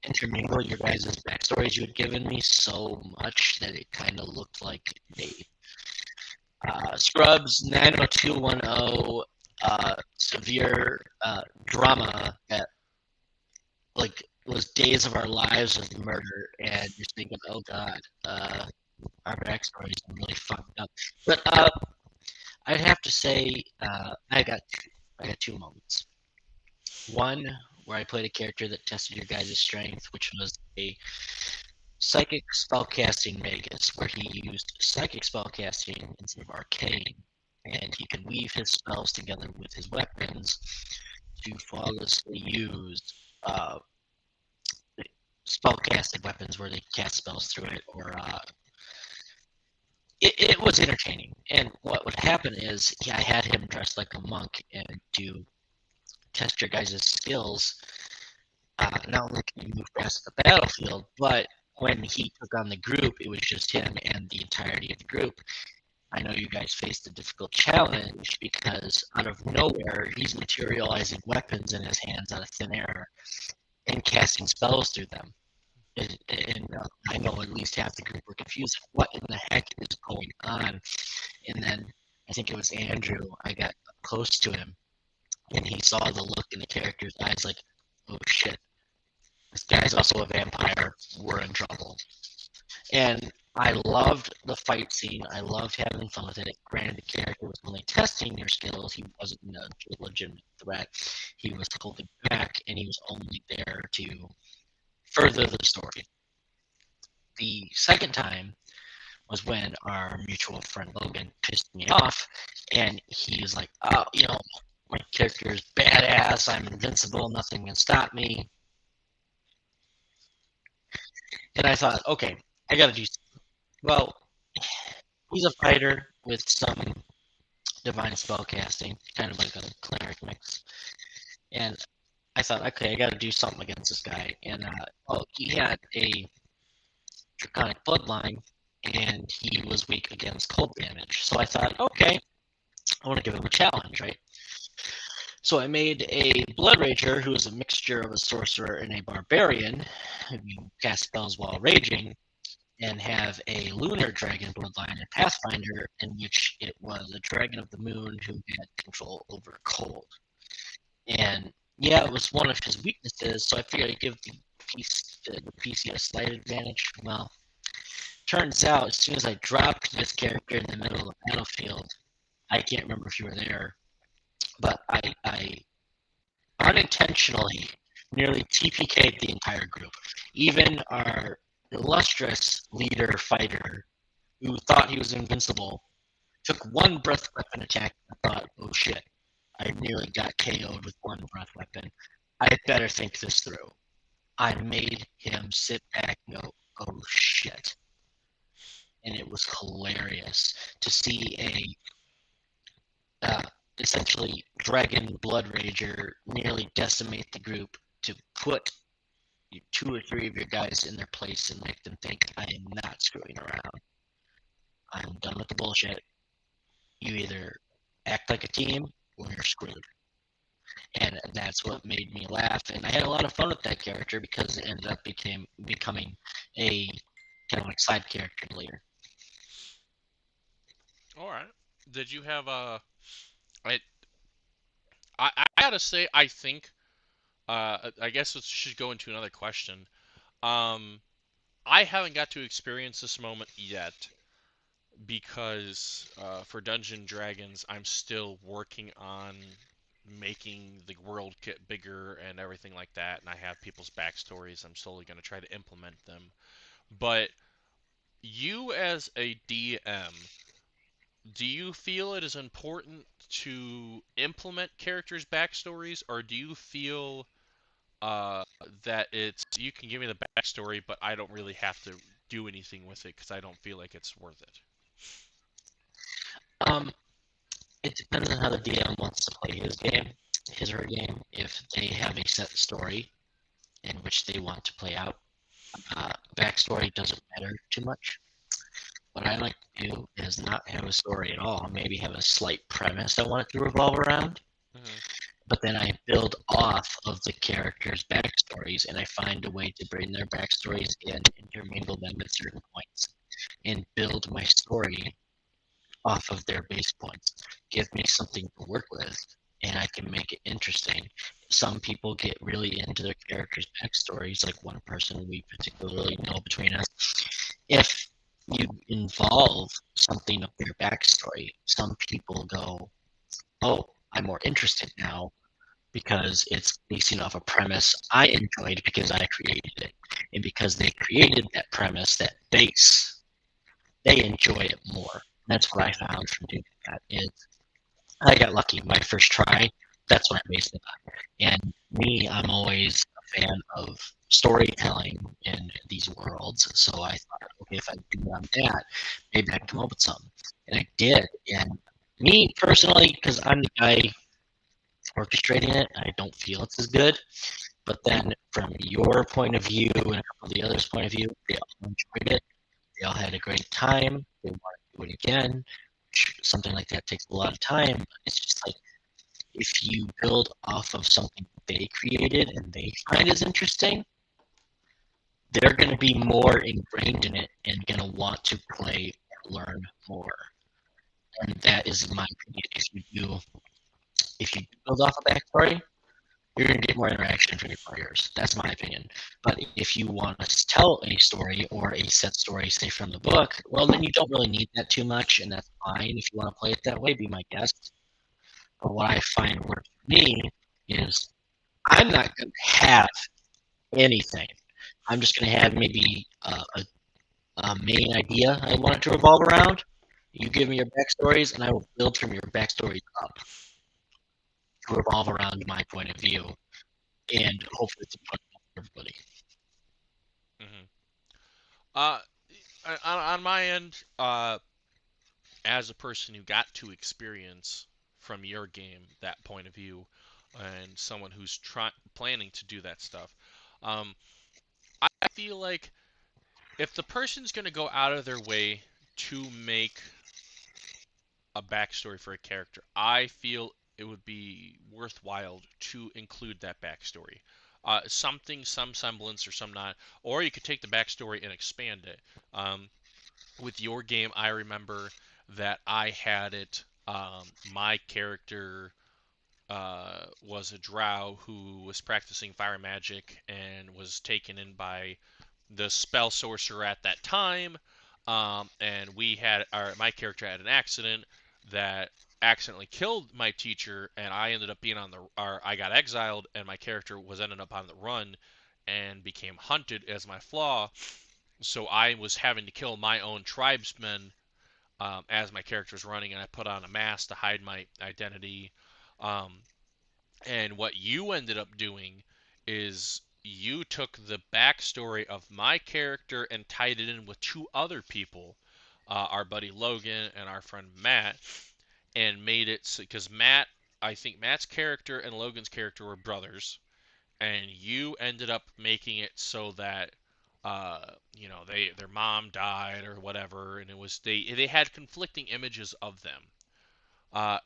intermingle your guys' backstories you had given me so much that it kind of looked like a Scrubs 90210 severe drama that was days of our lives of murder, and you're thinking, oh god, our backstories are really fucked up. But I'd have to say I got two moments. One where I played a character that tested your guys' strength, which was a psychic spellcasting magus, where he used psychic spellcasting instead of arcane, and he could weave his spells together with his weapons to flawlessly use spellcasting weapons where they cast spells through it, or it was entertaining. And what would happen is I had him dressed like a monk and to test your guys' skills. Not only can you move fast at the battlefield, but when he took on the group, it was just him and the entirety of the group. I know you guys faced a difficult challenge because out of nowhere, he's materializing weapons in his hands out of thin air and casting spells through them. And I know at least half the group were confused. What in the heck is going on? And then I think it was Andrew. I got close to him, and he saw the look in the character's eyes like, oh shit, this guy's also a vampire. We're in trouble. And I loved the fight scene. I loved having fun with it. Granted, the character was only testing your skills. He wasn't a legitimate threat. He was holding back, and he was only there to further the story. The second time was when our mutual friend Logan pissed me off, and he was like, oh, my character is badass. I'm invincible. Nothing can stop me. And I thought, okay, I got to do something. Well, he's a fighter with some divine spellcasting, kind of like a cleric mix. And I thought, okay, I got to do something against this guy. And he had a draconic bloodline, and he was weak against cold damage. So I thought, okay, I want to give him a challenge, right? So I made a Blood Rager who is a mixture of a sorcerer and a barbarian who cast spells while raging, and have a lunar dragon bloodline and Pathfinder, in which it was a dragon of the moon who had control over cold. And yeah, it was one of his weaknesses, so I figured I'd give the PC a slight advantage. Well, turns out, as soon as I dropped this character in the middle of the battlefield, I can't remember if you were there, but I unintentionally nearly TPK'd the entire group. Even our illustrious leader fighter, who thought he was invincible, took one breath weapon attack and thought, oh shit, I nearly got KO'd with one breath weapon. I better think this through. I made him sit back and go, oh shit. And it was hilarious to see essentially Dragon Blood Rager nearly decimate the group to put 2 or 3 of your guys in their place and make them think I am not screwing around. I'm done with the bullshit. You either act like a team or you're screwed. And that's what made me laugh. And I had a lot of fun with that character because it ended up becoming a kind of like side character later. All right. Did you have a? I gotta say, I think. I guess it should go into another question. Um, I haven't got to experience this moment yet because for Dungeon Dragons, I'm still working on making the world get bigger and everything like that, and I have people's backstories. I'm slowly going to try to implement them. But you, as a DM, do you feel it is important to implement characters' backstories, or do you feel uh, that it's you can give me the backstory, but I don't really have to do anything with it because I don't feel like it's worth it? It depends on how the DM wants to play his or her game. If they have a set story in which they want to play out, backstory doesn't matter too much. What I like to do is not have a story at all. Maybe have a slight premise I want it to revolve around. Mm-hmm. But then I build off of the characters' backstories, and I find a way to bring their backstories in, intermingle them at certain points, and build my story off of their base points. Give me something to work with, and I can make it interesting. Some people get really into their characters' backstories, like one person we particularly know between us. If you involve something of their backstory, some people go, oh, I'm more interested now because it's basing off a premise I enjoyed because I created it. And because they created that premise, that base, they enjoy it more. That's what I found from doing that is I got lucky. My first try, that's what I based it on. And me, I'm always a fan of storytelling in these worlds. So I thought, okay, if I do on that, maybe I can come up with something. And I did. And me personally, because I'm the guy orchestrating it, I don't feel it's as good. But then from your point of view and a couple of the others' point of view, they all enjoyed it. They all had a great time. They want to do it again. Something like that takes a lot of time. It's just like if you build off of something they created and they find as interesting, they're going to be more ingrained in it and going to want to play and learn more. And that is my opinion. If you build off a backstory, you're going to get more interaction from your players. That's my opinion. But if you want to tell a story or a set story, say from the book, well, then you don't really need that too much, and that's fine. If you want to play it that way, be my guest. But what I find works for me is I'm not going to have anything. I'm just going to have maybe a main idea I want it to revolve around. You give me your backstories, and I will build from your backstories up to revolve around my point of view, and hopefully it's fun for everybody. Mm-hmm. On my end, as a person who got to experience from your game that point of view, and someone who's planning to do that stuff, I feel like if the person's going to go out of their way to make a backstory for a character, I feel it would be worthwhile to include that backstory. Some semblance or some not, or you could take the backstory and expand it. With your game, I remember that I had it. My character was a drow who was practicing fire magic and was taken in by the spell sorcerer at that time. And my character had an accident that accidentally killed my teacher, and I ended up being I got exiled, and my character ended up on the run and became hunted as my flaw. So I was having to kill my own tribesmen as my character was running, and I put on a mask to hide my identity. Um, and what you ended up doing is you took the backstory of my character and tied it in with two other people, our buddy Logan and our friend Matt, and made it because I think Matt's character and Logan's character were brothers, and you ended up making it so that their mom died or whatever, and it was they had conflicting images of them.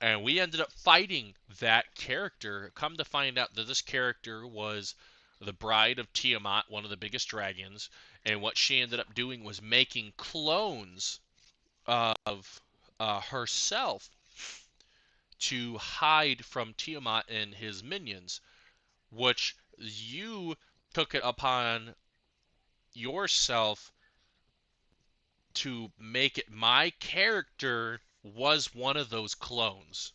And we ended up fighting that character. Come to find out that this character was the bride of Tiamat, one of the biggest dragons, and what she ended up doing was making clones of herself to hide from Tiamat and his minions, which you took it upon yourself to make it my character was one of those clones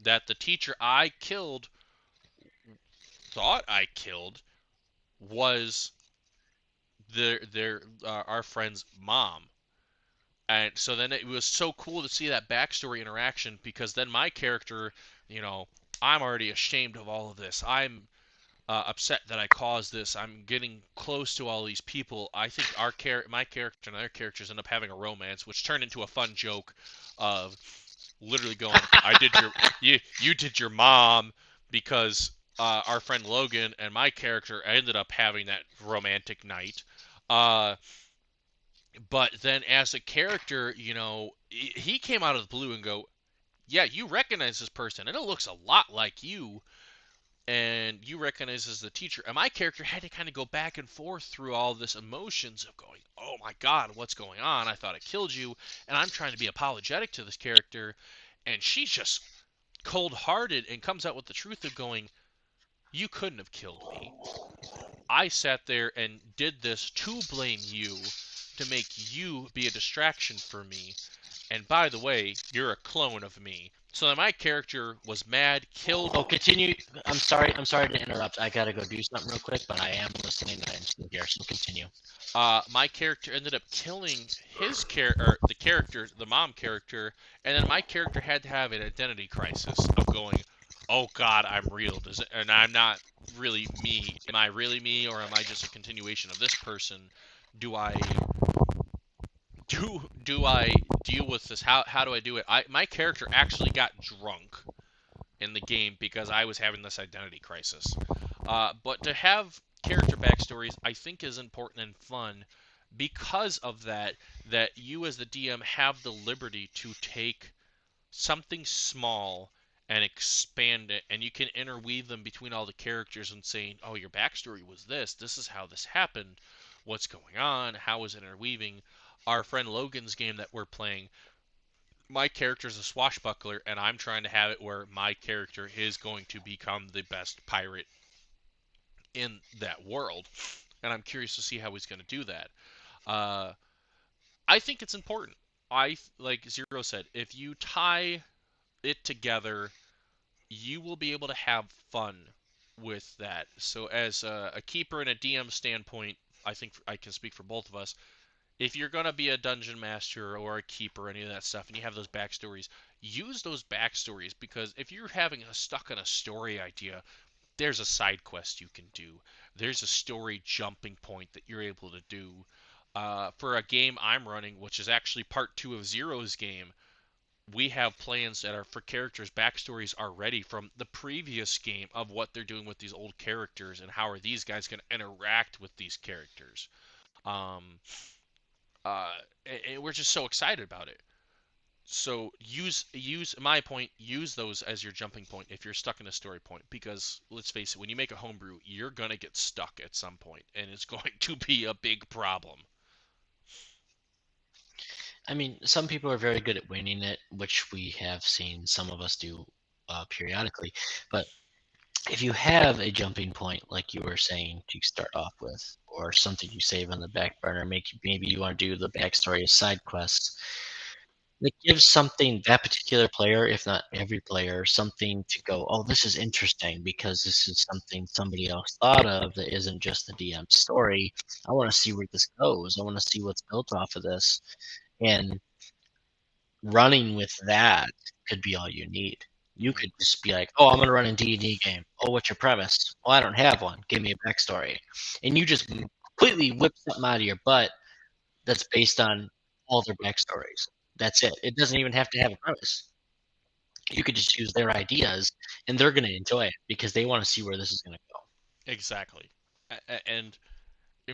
that the teacher I killed thought I killed was their our friend's mom. And so then it was so cool to see that backstory interaction because then my character, I'm already ashamed of all of this. I'm upset that I caused this. I'm getting close to all these people. I think my character and their characters end up having a romance, which turned into a fun joke of literally going, "I did you did your mom," because our friend Logan and my character ended up having that romantic night. Uh, but then as a character, he came out of the blue and go, "Yeah, you recognize this person, and it looks a lot like you." And you recognize as the teacher. And my character had to kind of go back and forth through all this emotions of going, "Oh my God, what's going on? I thought I killed you." And I'm trying to be apologetic to this character. And she's just cold-hearted and comes out with the truth of going, "You couldn't have killed me. I sat there and did this to blame you, to make you be a distraction for me. And by the way, you're a clone of me." So then my character was mad, killed. Oh, continue. I'm sorry to interrupt. I gotta go do something real quick, but I am listening. I am still here, so continue. My character ended up killing the mom character, and then my character had to have an identity crisis of going, "Oh God, I'm real. And I'm not really me. Am I really me, or am I just a continuation of this person? Do I deal with this? How do I do it?" My character actually got drunk in the game because I was having this identity crisis. But to have character backstories, I think, is important and fun because of that you as the DM have the liberty to take something small and expand it, and you can interweave them between all the characters and saying, "Oh, your backstory was this is how this happened, what's going on, how is it interweaving." Our friend Logan's game that we're playing, my character is a swashbuckler, and I'm trying to have it where my character is going to become the best pirate in that world, and I'm curious to see how he's going to do that. Uh, I think it's important. Like Zero said, if you tie it together, you will be able to have fun with that. So, as a keeper and a DM standpoint, I think I can speak for both of us. If you're going to be a dungeon master or a keeper, any of that stuff, and you have those backstories, use those backstories, because if you're stuck on a story idea, there's a side quest you can do. There's a story jumping point that you're able to do. For a game I'm running, which is actually part 2 of Zero's game, we have plans that are for characters' backstories are ready from the previous game of what they're doing with these old characters and how are these guys going to interact with these characters. Um, and we're just so excited about it. So use my point, use those as your jumping point if you're stuck in a story point, because let's face it, when you make a homebrew, you're going to get stuck at some point, and it's going to be a big problem. I mean, some people are very good at winging it, which we have seen some of us do periodically. But if you have a jumping point, like you were saying, to start off with, or something you save on the back burner, maybe you want to do the backstory as side quests, it gives something that particular player, if not every player, something to go, "Oh, this is interesting because this is something somebody else thought of that isn't just the DM story. I want to see where this goes. I want to see what's built off of this." And running with that could be all you need. You could just be like, "Oh, I'm gonna run a D&D game. Oh, what's your premise? Oh, I don't have one. Give me a backstory." And you just completely whip something out of your butt that's based on all their backstories. That's it. It doesn't even have to have a premise. You could just use their ideas, and they're gonna enjoy it because they want to see where this is gonna go. Exactly. And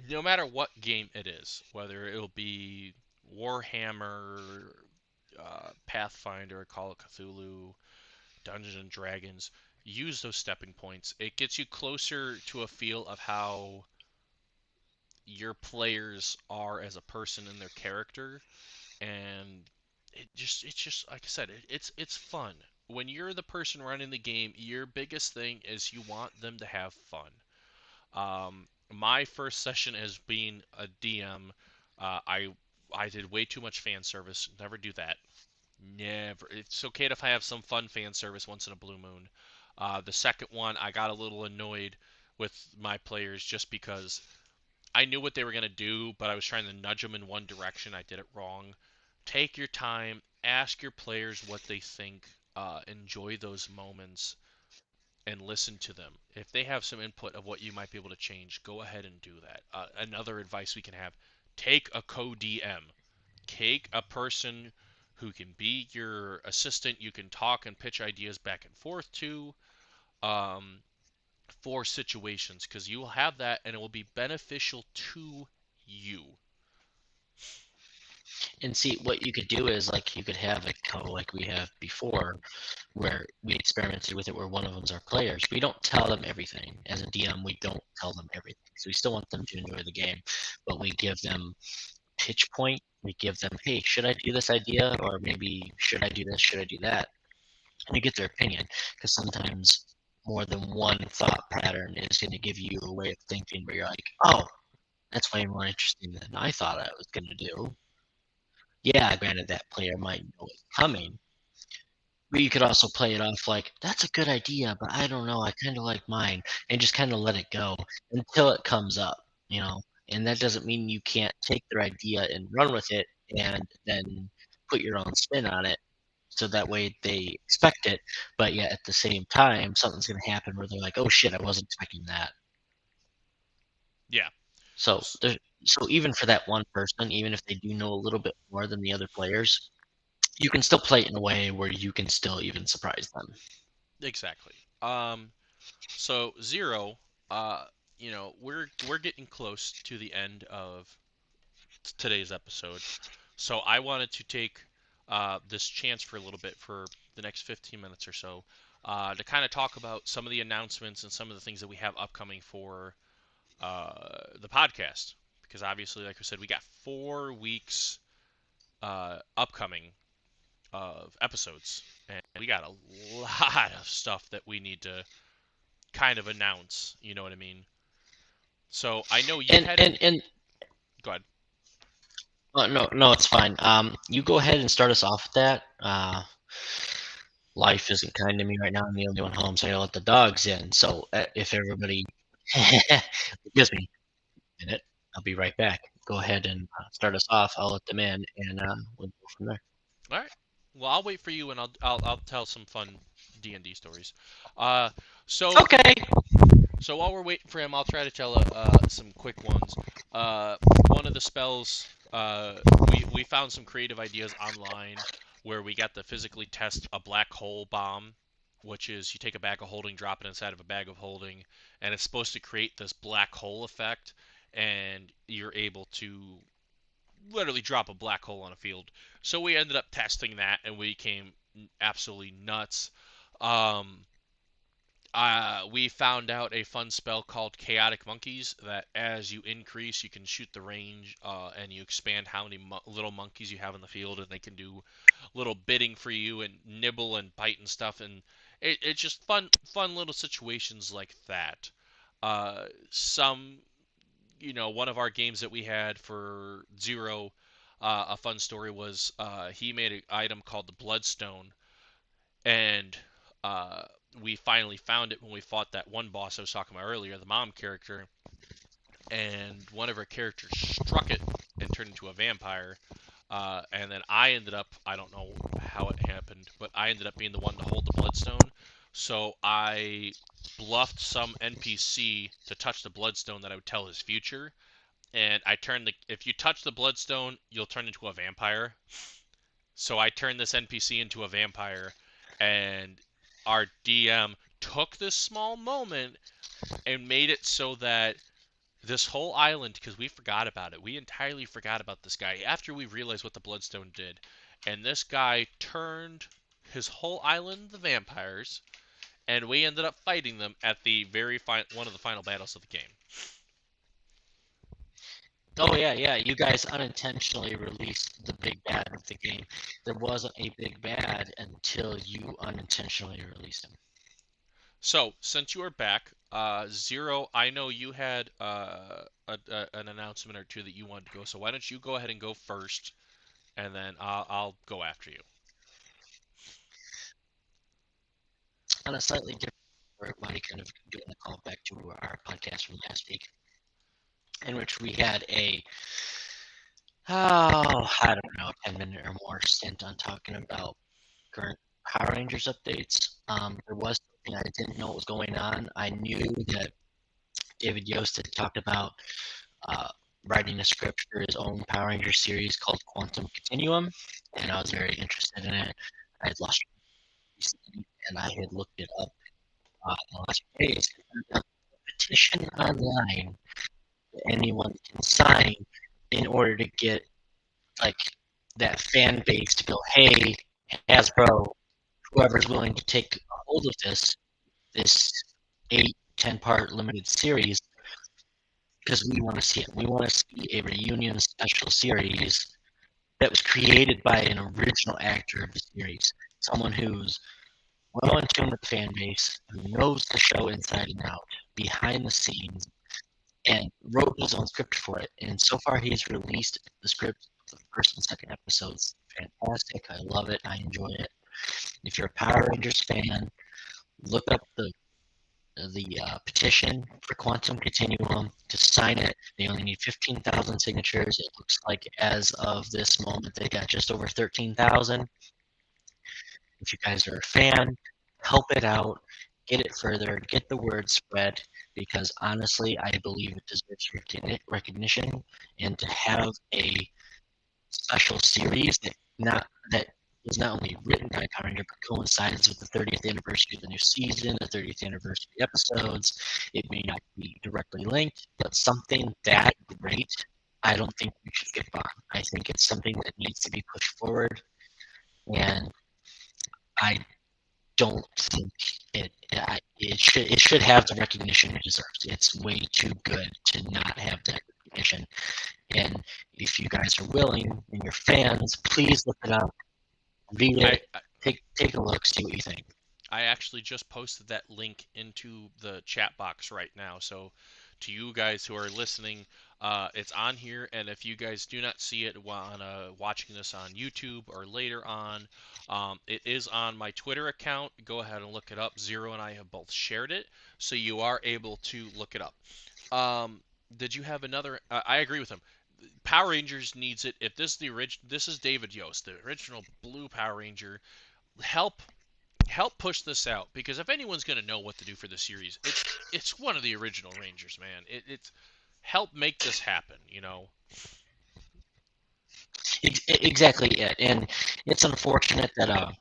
no matter what game it is, whether it'll be Warhammer, Pathfinder, Call of Cthulhu, Dungeons and Dragons, use those stepping points. It gets you closer to a feel of how your players are as a person and their character, and it's just like I said, it's fun. When you're the person running the game, your biggest thing is you want them to have fun. My first session as being a DM, I did way too much fan service. Never do that. Never. It's okay if I have some fun fan service once in a blue moon. The second one, I got a little annoyed with my players just because I knew what they were going to do, but I was trying to nudge them in one direction. I did it wrong. Take your time. Ask your players what they think. Enjoy those moments and listen to them. If they have some input of what you might be able to change, go ahead and do that. Another advice we can have, take a co-DM. Take a person who can be your assistant. You can talk and pitch ideas back and forth to um, for situations, because you will have that and it will be beneficial to you. And see, what you could do is like you could have a co like we have before, where we experimented with it, where one of them's our players. We don't tell them everything. As a DM, we don't tell them everything. So we still want them to enjoy the game, but we give them pitch point. We give them, hey, should I do this idea, or maybe should I do this? Should I do that? And you get their opinion, because sometimes more than one thought pattern is going to give you a way of thinking where you're like, oh, that's way more interesting than I thought I was going to do. Yeah, granted, that player might know it's coming, but you could also play it off like, that's a good idea, but I don't know, I kind of like mine, and just kind of let it go until it comes up, you know? And that doesn't mean you can't take their idea and run with it and then put your own spin on it so that way they expect it, but yet at the same time, something's going to happen where they're like, oh shit, I wasn't expecting that. Yeah. So so even for that one person, even if they do know a little bit more than the other players, you can still play it in a way where you can still even surprise them. Exactly. So Zero, we're getting close to the end of today's episode. So I wanted to take this chance for a little bit for the next 15 minutes or so to kind of talk about some of the announcements and some of the things that we have upcoming for the podcast. Because obviously, like I said, we got 4 weeks upcoming of episodes, and we got a lot of stuff that we need to kind of announce. You know what I mean? So I know you had. And Go ahead. no, it's fine. You go ahead and start us off with that. Life isn't kind to me right now. I'm the only one home, so I gotta let the dogs in. So if everybody, excuse me, a minute, I'll be right back. Go ahead and start us off. I'll let them in, and we'll go from there. All right. Well, I'll wait for you, and I'll tell some fun D&D stories. So Okay. So while we're waiting for him, I'll try to tell some quick ones. One of the spells, we found some creative ideas online where we got to physically test a black hole bomb, which is you take a bag of holding, drop it inside of a bag of holding, and it's supposed to create this black hole effect, and you're able to literally drop a black hole on a field. So we ended up testing that, and we came absolutely nuts. Um, we found out a fun spell called Chaotic Monkeys that as you increase, you can shoot the range and you expand how many little monkeys you have in the field, and they can do little bidding for you and nibble and bite and stuff. And it's just fun little situations like that. One of our games that we had for Zero, a fun story was he made an item called the Bloodstone, and we finally found it when we fought that one boss I was talking about earlier, the mom character, and one of her characters struck it and turned into a vampire. And then I ended up, I don't know how it happened, but I ended up being the one to hold the Bloodstone. So I bluffed some NPC to touch the Bloodstone that I would tell his future. And if you touch the Bloodstone, you'll turn into a vampire. So I turned this NPC into a vampire, and our DM took this small moment and made it so that this whole island, because we forgot about it, we entirely forgot about this guy after we realized what the Bloodstone did, and this guy turned his whole island the vampires, and we ended up fighting them at the one of the final battles of the game. Oh yeah. You guys unintentionally released the big bad of the game. There wasn't a big bad until you unintentionally released him. So, since you are back, Zero, I know you had an announcement or two that you wanted to go. So why don't you go ahead and go first, and then I'll go after you. On a slightly different, everybody kind of doing a call back to our podcast from last week, in which we had I don't know, 10-minute or more stint on talking about current Power Rangers updates. There was something I didn't know what was going on. I knew that David Yost had talked about writing a script for his own Power Rangers series called Quantum Continuum, and I was very interested in it. I had lost recently, and I had looked it up the last few days. A petition online that anyone can sign in order to get like that fan base to go, hey, Hasbro, whoever's willing to take a hold of this 8-10-part limited series, because we want to see it. We want to see a reunion special series that was created by an original actor of the series, someone who's well in tune with the fan base, who knows the show inside and out, behind the scenes, and wrote his own script for it. And so far, he's released the script of the first and second episodes. Fantastic. I love it. I enjoy it. If you're a Power Rangers fan, look up the petition for Quantum Continuum to sign it. They only need 15,000 signatures. It looks like as of this moment, they got just over 13,000. If you guys are a fan, help it out, get it further, get the word spread, because honestly, I believe it deserves recognition, and to have a special series that is not only written by Power Ranger, but coincides with the 30th anniversary of the new season, the 30th anniversary episodes. It may not be directly linked, but something that great, I don't think we should skip on. I think it's something that needs to be pushed forward, and I don't think it should have the recognition it deserves. It's way too good to not have that recognition. And if you guys are willing and you're fans, please look it up, read it, take a look, see what you think. I actually just posted that link into the chat box right now. So to you guys who are listening, it's on here. And if you guys do not see it while watching this on YouTube or later on, it is on my Twitter account. Go ahead and look it up. Zero and I have both shared it, so you are able to look it up. Did you have another? I agree with him. Power Rangers needs it. If this is the original, this is David Yost, the original Blue Power Ranger. Help push this out, because if anyone's going to know what to do for the series, it's one of the original Rangers, man. It's help make this happen, you know. Exactly it, and it's unfortunate that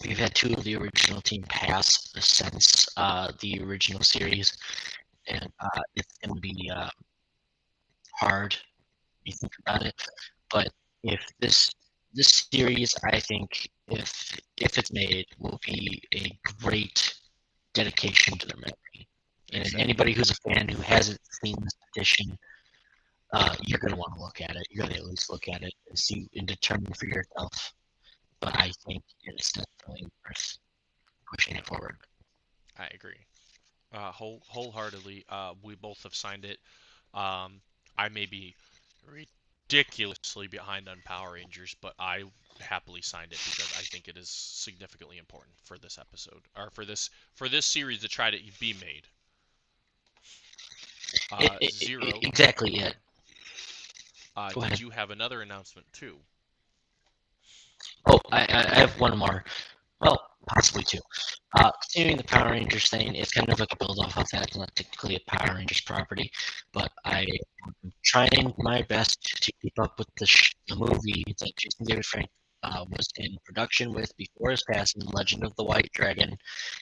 we've had two of the original team pass since the original series, and it's going to be hard. You think about it, but if this series, I think, if it's made, will be a great dedication to their memory. And exactly. Anybody who's a fan who hasn't seen this edition, you're going to want to look at it. You're going to at least look at it and see and determine for yourself. But I think it's definitely worth pushing it forward. I agree. Wholeheartedly. We both have signed it. I may be ridiculously behind on Power Rangers, but I happily signed it because I think it is significantly important for this episode, or for this series to try to be made. Zero. Exactly it. Did you have another announcement too? I have one more. Well, possibly two. Continuing the Power Rangers thing, it's kind of like a build off of that. It's not technically a Power Rangers property, but I'm trying my best to keep up with the movie that Jason David Frank was in production with before his passing, Legend of the White Dragon.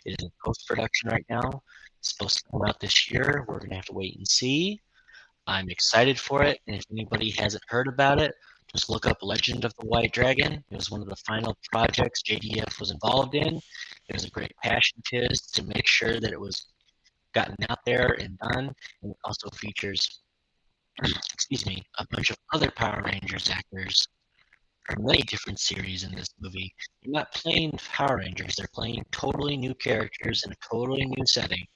It is in post production right now. It's supposed to come out this year. We're going to have to wait and see. I'm excited for it, and if anybody hasn't heard about it, just look up Legend of the White Dragon. It was one of the final projects JDF was involved in. It was a great passion of his to make sure that it was gotten out there and done. And it also features, excuse me, a bunch of other Power Rangers actors from many different series in this movie. They're not playing Power Rangers, they're playing totally new characters in a totally new setting.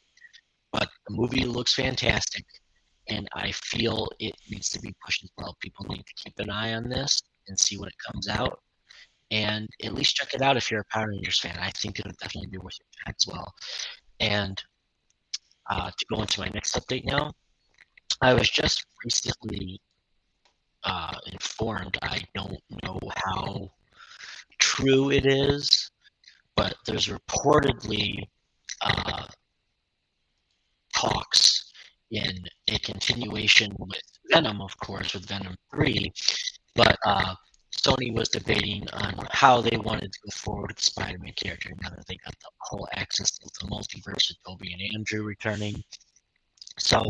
But the movie looks fantastic. And I feel it needs to be pushed as well. People need to keep an eye on this and see when it comes out. And at least check it out if you're a Power Rangers fan. I think it'll definitely be worth your time as well. And to go into my next update now, I was just recently informed. I don't know how true it is, but there's reportedly talks in a continuation with Venom, of course, with Venom 3, but Sony was debating on how they wanted to go forward with the Spider-Man character now that they got the whole access to the multiverse with Tobey and Andrew returning. So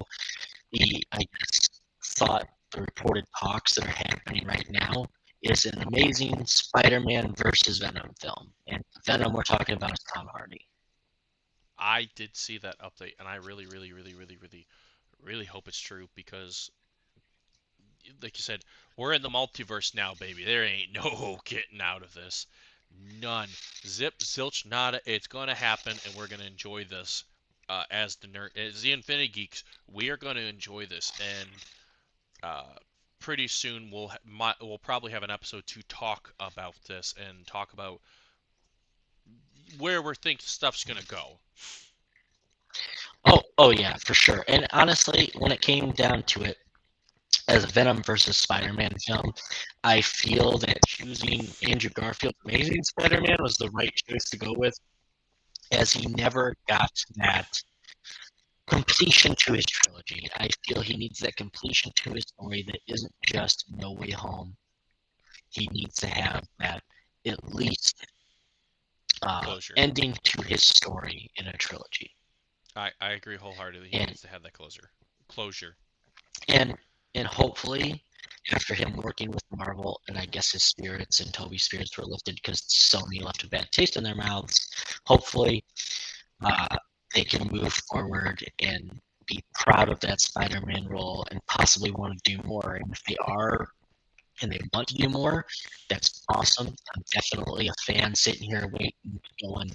I guess, thought the reported talks that are happening right now is an amazing Spider-Man versus Venom film. And Venom we're talking about is Tom Hardy. I did see that update, and I really hope it's true because, like you said, we're in the multiverse now, baby. There ain't no getting out of this. None. Zip, zilch, nada. It's going to happen, and we're going to enjoy this as the InfiniGeeks. We are going to enjoy this, and pretty soon we'll probably have an episode to talk about this and talk about where we think stuff's going to go. Oh yeah, for sure. And honestly, when it came down to it, as a Venom versus Spider-Man film, I feel that choosing Andrew Garfield's Amazing Spider-Man was the right choice to go with, as he never got that completion to his trilogy. I feel he needs that completion to his story that isn't just No Way Home. He needs to have that at least ending to his story in a trilogy. I agree wholeheartedly. He needs to have that closure. And hopefully, after him working with Marvel, and I guess his spirits and Tobey's spirits were lifted because Sony left a bad taste in their mouths, hopefully they can move forward and be proud of that Spider-Man role and possibly want to do more. And if they are and they want to do more, that's awesome. I'm definitely a fan sitting here waiting, going,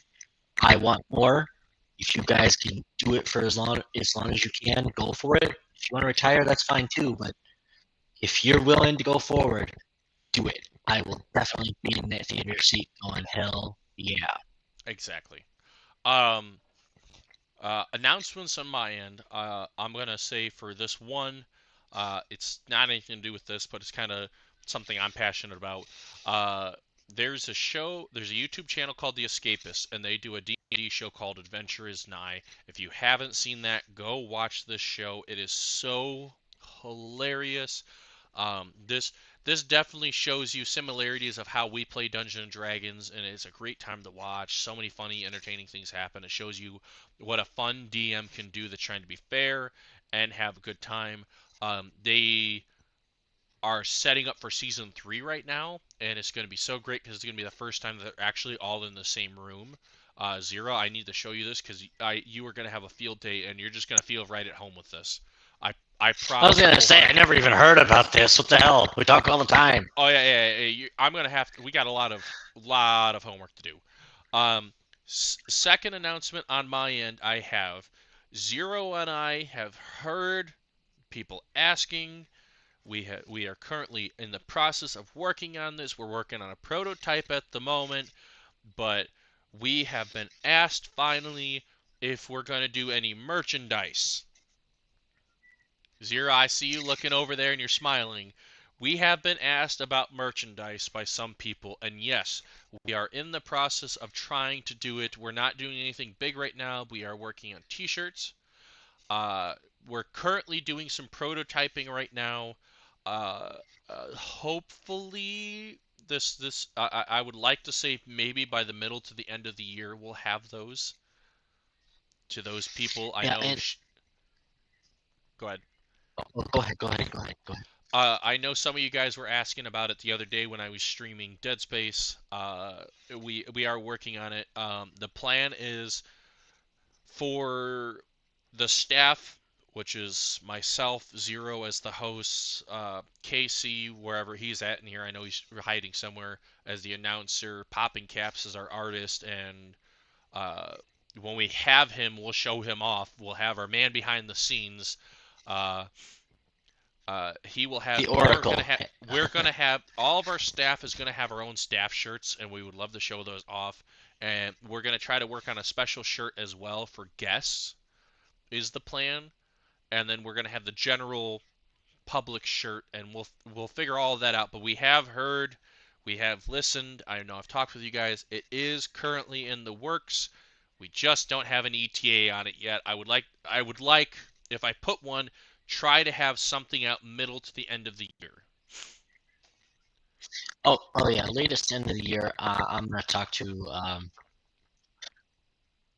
I want more. If you guys can do it for as long as you can, go for it. If you want to retire, that's fine too. But if you're willing to go forward, do it. I will definitely be in that theater seat going, hell yeah. Exactly. Announcements on my end. I'm going to say for this one, it's not anything to do with this, but it's kind of something I'm passionate about. There's a YouTube channel called The Escapists, and they do a D&D show called Adventure is Nigh. If you haven't seen that, go watch this show. It is so hilarious. This definitely shows you similarities of how we play Dungeons & Dragons, and it's a great time to watch. So many funny, entertaining things happen. It shows you what a fun DM can do that's trying to be fair and have a good time. They are setting up for season 3 right now, and it's going to be so great because it's going to be the first time that they're actually all in the same room. Zero, I need to show you this because you are going to have a field day, and you're just going to feel right at home with this. I promise. I was going to say, I never even heard about this. What the hell? We talk all the time. Oh, yeah. I'm going to have to. We got a lot of homework to do. Second announcement on my end, I have Zero and I have heard people asking. We are currently in the process of working on this. We're working on a prototype at the moment, but we have been asked finally if we're going to do any merchandise. Zero, I see you looking over there and you're smiling. We have been asked about merchandise by some people, and yes, we are in the process of trying to do it. We're not doing anything big right now. We are working on t-shirts. Uh, we're currently doing some prototyping right now. Hopefully, I would like to say maybe by the middle to the end of the year we'll have those to those people. I Yeah, know. and Go ahead. go ahead. I know some of you guys were asking about it the other day when I was streaming Dead Space. We are working on it. The plan is for the staff, which is myself, Zero as the host, KC wherever he's at in here. I know he's hiding somewhere as the announcer. Popping Caps as our artist, and uh, when we have him, we'll show him off. We'll have our man behind the scenes. Uh, he will have. The Oracle. We're gonna have all of our staff is gonna have our own staff shirts, and we would love to show those off. And we're gonna try to work on a special shirt as well for guests. Is the plan, and then we're gonna have the general public shirt, and we'll figure all of that out. But we have heard, we have listened. I know I've talked with you guys. It is currently in the works. We just don't have an ETA on it yet. I would like if I put one, try to have something out middle to the end of the year. Oh yeah, latest end of the year. I'm gonna talk to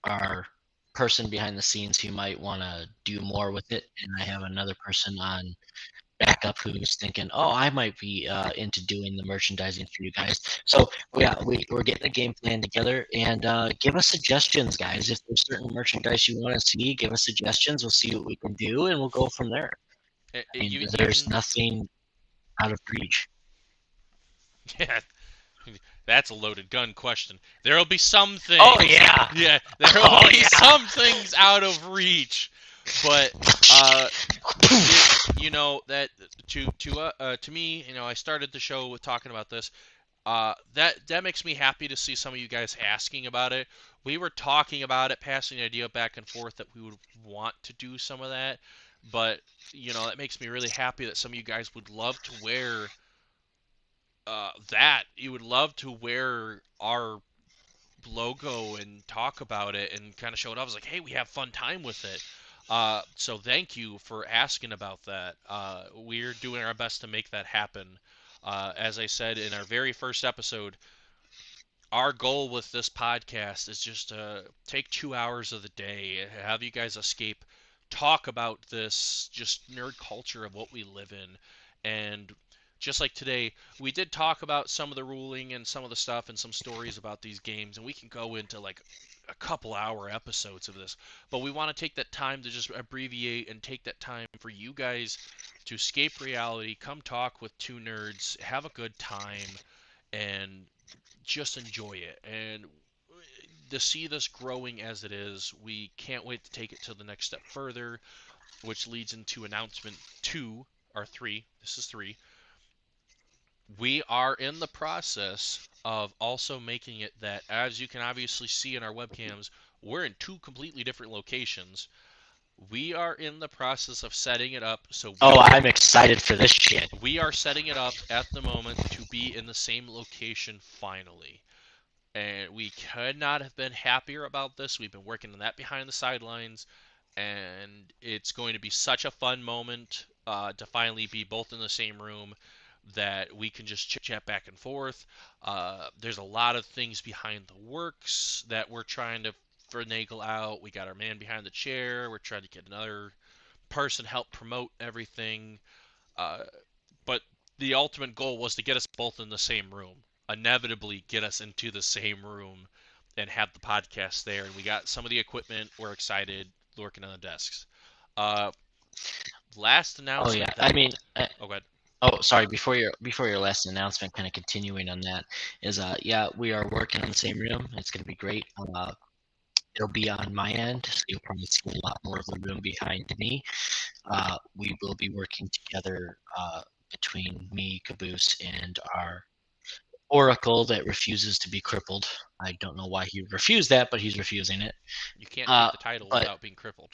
our person behind the scenes who might want to do more with it, and I have another person on backup who's thinking, oh, I might be into doing the merchandising for you guys. So yeah, we're getting a game plan together, and give us suggestions, guys. If there's certain merchandise you want to see, give us suggestions. We'll see what we can do, and we'll go from there. There's nothing out of reach. Yeah, that's a loaded gun question. There'll be some things. Oh yeah. Yeah, there'll be some things out of reach, but that to me, I started the show with talking about this. That makes me happy to see some of you guys asking about it. We were talking about it, passing the idea back and forth that we would want to do some of that, but that makes me really happy that some of you guys would love to wear that. You would love to wear our logo and talk about it and kind of show it off. I was like, hey, we have fun time with it. So thank you for asking about that. We're doing our best to make that happen. As I said in our very first episode, our goal with this podcast is just to take 2 hours of the day, have you guys escape, talk about this just nerd culture of what we live in. And just like today, we did talk about some of the ruling and some of the stuff and some stories about these games, and we can go into like a couple hour episodes of this, but we want to take that time to just abbreviate and take that time for you guys to escape reality, come talk with two nerds, have a good time, and just enjoy it. And to see this growing as it is, we can't wait to take it to the next step further, which leads into announcement 2 or 3. This is 3. We are in the process of also making it that, as you can obviously see in our webcams, we're in 2 completely different locations. We are in the process of setting it up. I'm excited for this shit. We are setting it up at the moment to be in the same location finally. And we could not have been happier about this. We've been working on that behind the sidelines. And it's going to be such a fun moment to finally be both in the same room that we can just chit-chat back and forth. There's a lot of things behind the works that we're trying to finagle out. We got our man behind the chair. We're trying to get another person help promote everything. But the ultimate goal was to get us both in the same room. Inevitably get us into the same room and have the podcast there. And we got some of the equipment. We're excited, working on the desks. Last announcement. Oh yeah. Go ahead. Oh, sorry. Before your last announcement, kind of continuing on that, is we are working in the same room. It's going to be great. It'll be on my end, so you'll probably see a lot more of the room behind me. We will be working together between me, Caboose, and our Oracle that refuses to be crippled. I don't know why he refused that, but he's refusing it. You can't take the title without being crippled.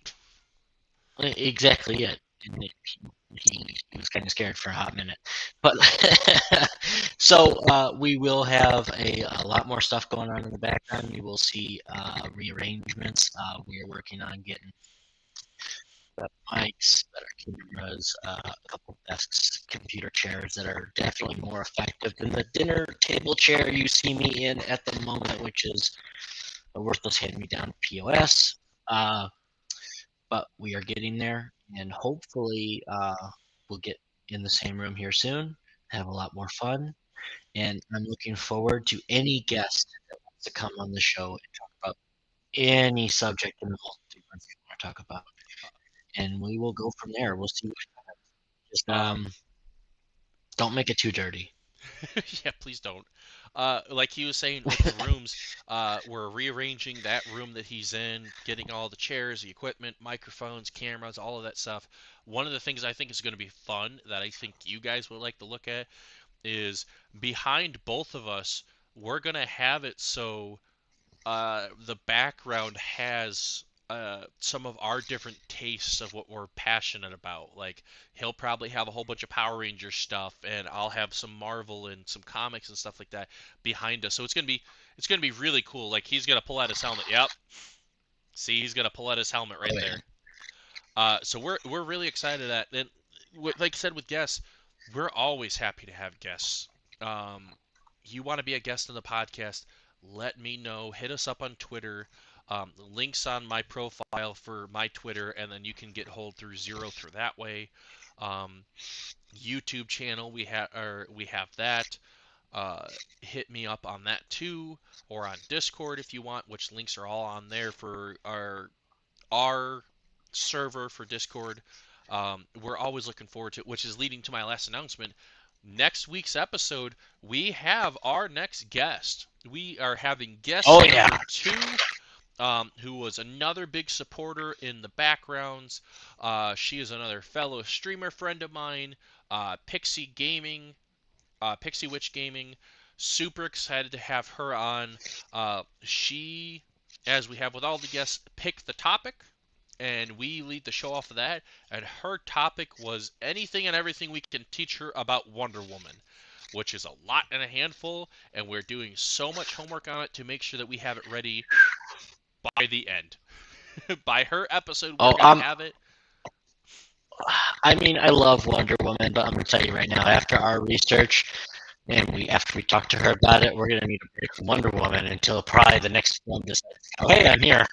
Exactly it. he was kind of scared for a hot minute. But so we will have a lot more stuff going on in the background. You will see rearrangements. We are working on getting better mics, better cameras, a couple desks, computer chairs that are definitely more effective than the dinner table chair you see me in at the moment, which is a worthless hand-me-down POS. But we are getting there, and hopefully we'll get in the same room here soon, have a lot more fun, and I'm looking forward to any guest that wants to come on the show and talk about any subject in the multiverse you want to talk about, and we will go from there. We'll see what happens. Just don't make it too dirty. Yeah, please don't. Like he was saying with the rooms, we're rearranging that room that he's in, getting all the chairs, the equipment, microphones, cameras, all of that stuff. One of the things I think is going to be fun that I think you guys would like to look at is behind both of us, we're going to have it so the background has some of our different tastes of what we're passionate about. Like he'll probably have a whole bunch of Power Ranger stuff, and I'll have some Marvel and some comics and stuff like that behind us. So it's gonna be really cool. Like he's gonna pull out his helmet. Yep. See, he's gonna pull out his helmet right there. So we're really excited at and like I said with guests, we're always happy to have guests. You want to be a guest on the podcast? Let me know. Hit us up on Twitter. Links on my profile for my Twitter, and then you can get hold through Zero through that way. YouTube channel we have that. Hit me up on that too, or on Discord if you want, which links are all on there for our server for Discord. We're always looking forward to it, which is leading to my last announcement. Next week's episode, we have our next guest. We are having guest number 2, who was another big supporter in the backgrounds. She is another fellow streamer friend of mine, Pixie Witch Gaming. Super excited to have her on. She, as we have with all the guests, picked the topic, and we lead the show off of that. And her topic was anything and everything we can teach her about Wonder Woman, which is a lot and a handful, and we're doing so much homework on it to make sure that we have it ready by the end. By her episode, we're going to have it. I mean, I love Wonder Woman, but I'm going to tell you right now, after our research, and after we talk to her about it, we're going to need a break from Wonder Woman until probably the next one decides, oh, hey, I'm here.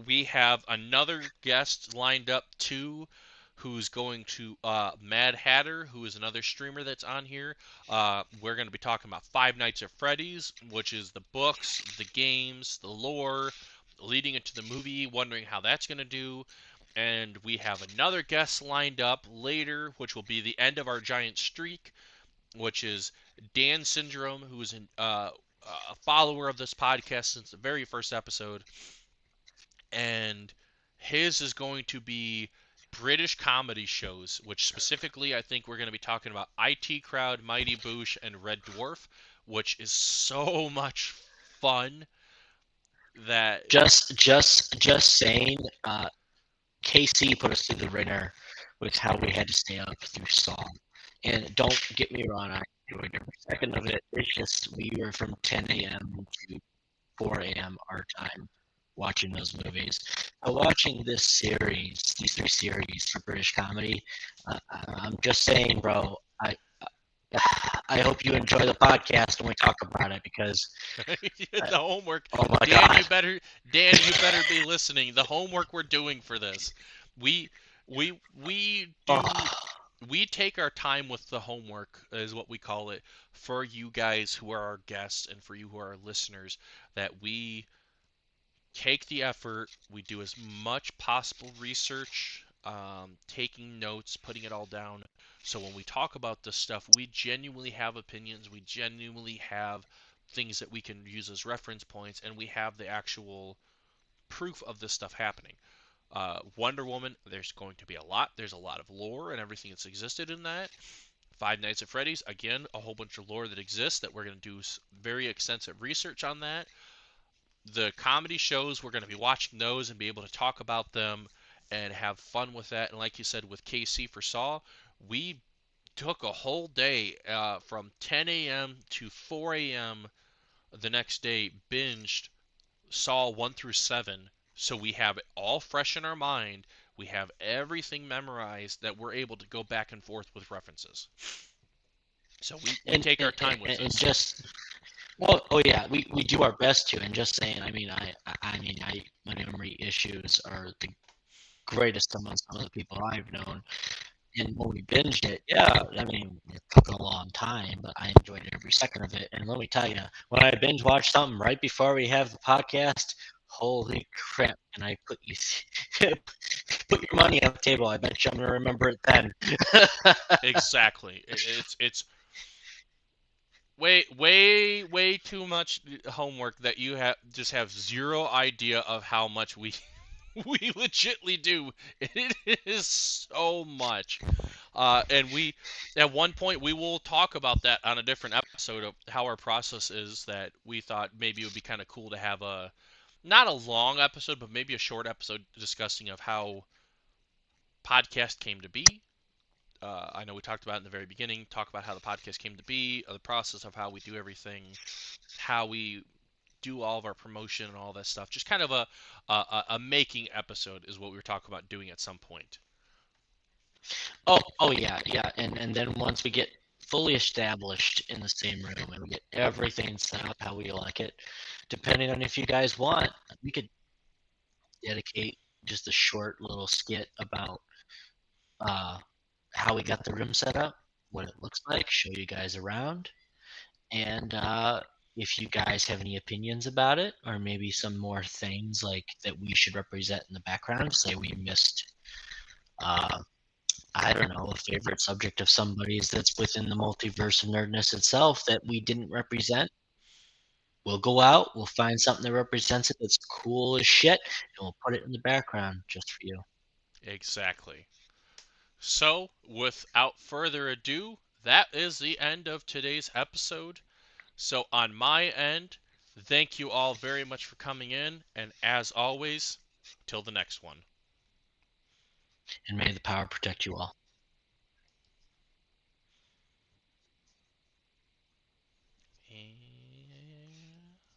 We have another guest lined up too, who's going to Mad Hatter, who is another streamer that's on here. We're going to be talking about Five Nights at Freddy's, which is the books, the games, the lore, leading into the movie, wondering how that's going to do. And we have another guest lined up later, which will be the end of our giant streak, which is Dan Syndrome, who is a follower of this podcast since the very first episode. And his is going to be British comedy shows, which specifically I think we're going to be talking about IT Crowd, Mighty Boosh, and Red Dwarf, which is so much fun that just saying, KC put us through the ringer with how we had to stay up through Saw. And don't get me wrong, I enjoyed every second of it. It's just we were from 10 a.m. to 4 a.m. our time watching those movies. Watching these 3 series for British comedy, I'm just saying, bro, I hope you enjoy the podcast when we talk about it, because the homework. Oh my Dan, God. you better be listening. The homework we're doing for this, we take our time with the homework, is what we call it, for you guys who are our guests and for you who are our listeners, that we take the effort, we do as much possible research, taking notes, putting it all down. So when we talk about this stuff, we genuinely have opinions, we genuinely have things that we can use as reference points, and we have the actual proof of this stuff happening. Wonder Woman, there's going to be a lot. There's a lot of lore and everything that's existed in that. Five Nights at Freddy's, again, a whole bunch of lore that exists that we're going to do very extensive research on that. The comedy shows, we're going to be watching those and be able to talk about them and have fun with that. And like you said, with KC for Saw, we took a whole day from 10 a.m. to 4 a.m. the next day, binged Saw 1 through 7, so we have it all fresh in our mind. We have everything memorized that we're able to go back and forth with references. So we take our time with this. Just oh yeah, we do our best to. And just saying, my memory issues are the greatest among some of the people I've known. And when we binged it, yeah, I mean, it took a long time, but I enjoyed every second of it. And let me tell you, when I binge watch something right before we have the podcast, holy crap! And I put you put your money on the table. I bet you I'm gonna remember it then. Exactly. It's way too much homework that you have zero idea of how much we we legitly do. It is so much. And we, at one point, we will talk about that on a different episode of how our process is. That we thought maybe it would be kind of cool to have not a long episode, but maybe a short episode discussing of how podcast came to be. I know we talked about it in the very beginning. Talk about how the podcast came to be, the process of how we do everything, how we do all of our promotion and all that stuff. Just kind of a making episode is what we were talking about doing at some point. Oh yeah. And then once we get fully established in the same room and we get everything set up how we like it, depending on if you guys want, we could dedicate just a short little skit about how we got the room set up, what it looks like, show you guys around, and if you guys have any opinions about it, or maybe some more things like that we should represent in the background, say we missed, I don't know, a favorite subject of somebody's that's within the multiverse of nerdness itself that we didn't represent. We'll go out, we'll find something that represents it that's cool as shit, and we'll put it in the background just for you. Exactly. So, without further ado, that is the end of today's episode. So, on my end, thank you all very much for coming in, and as always, till the next one. And may the power protect you all.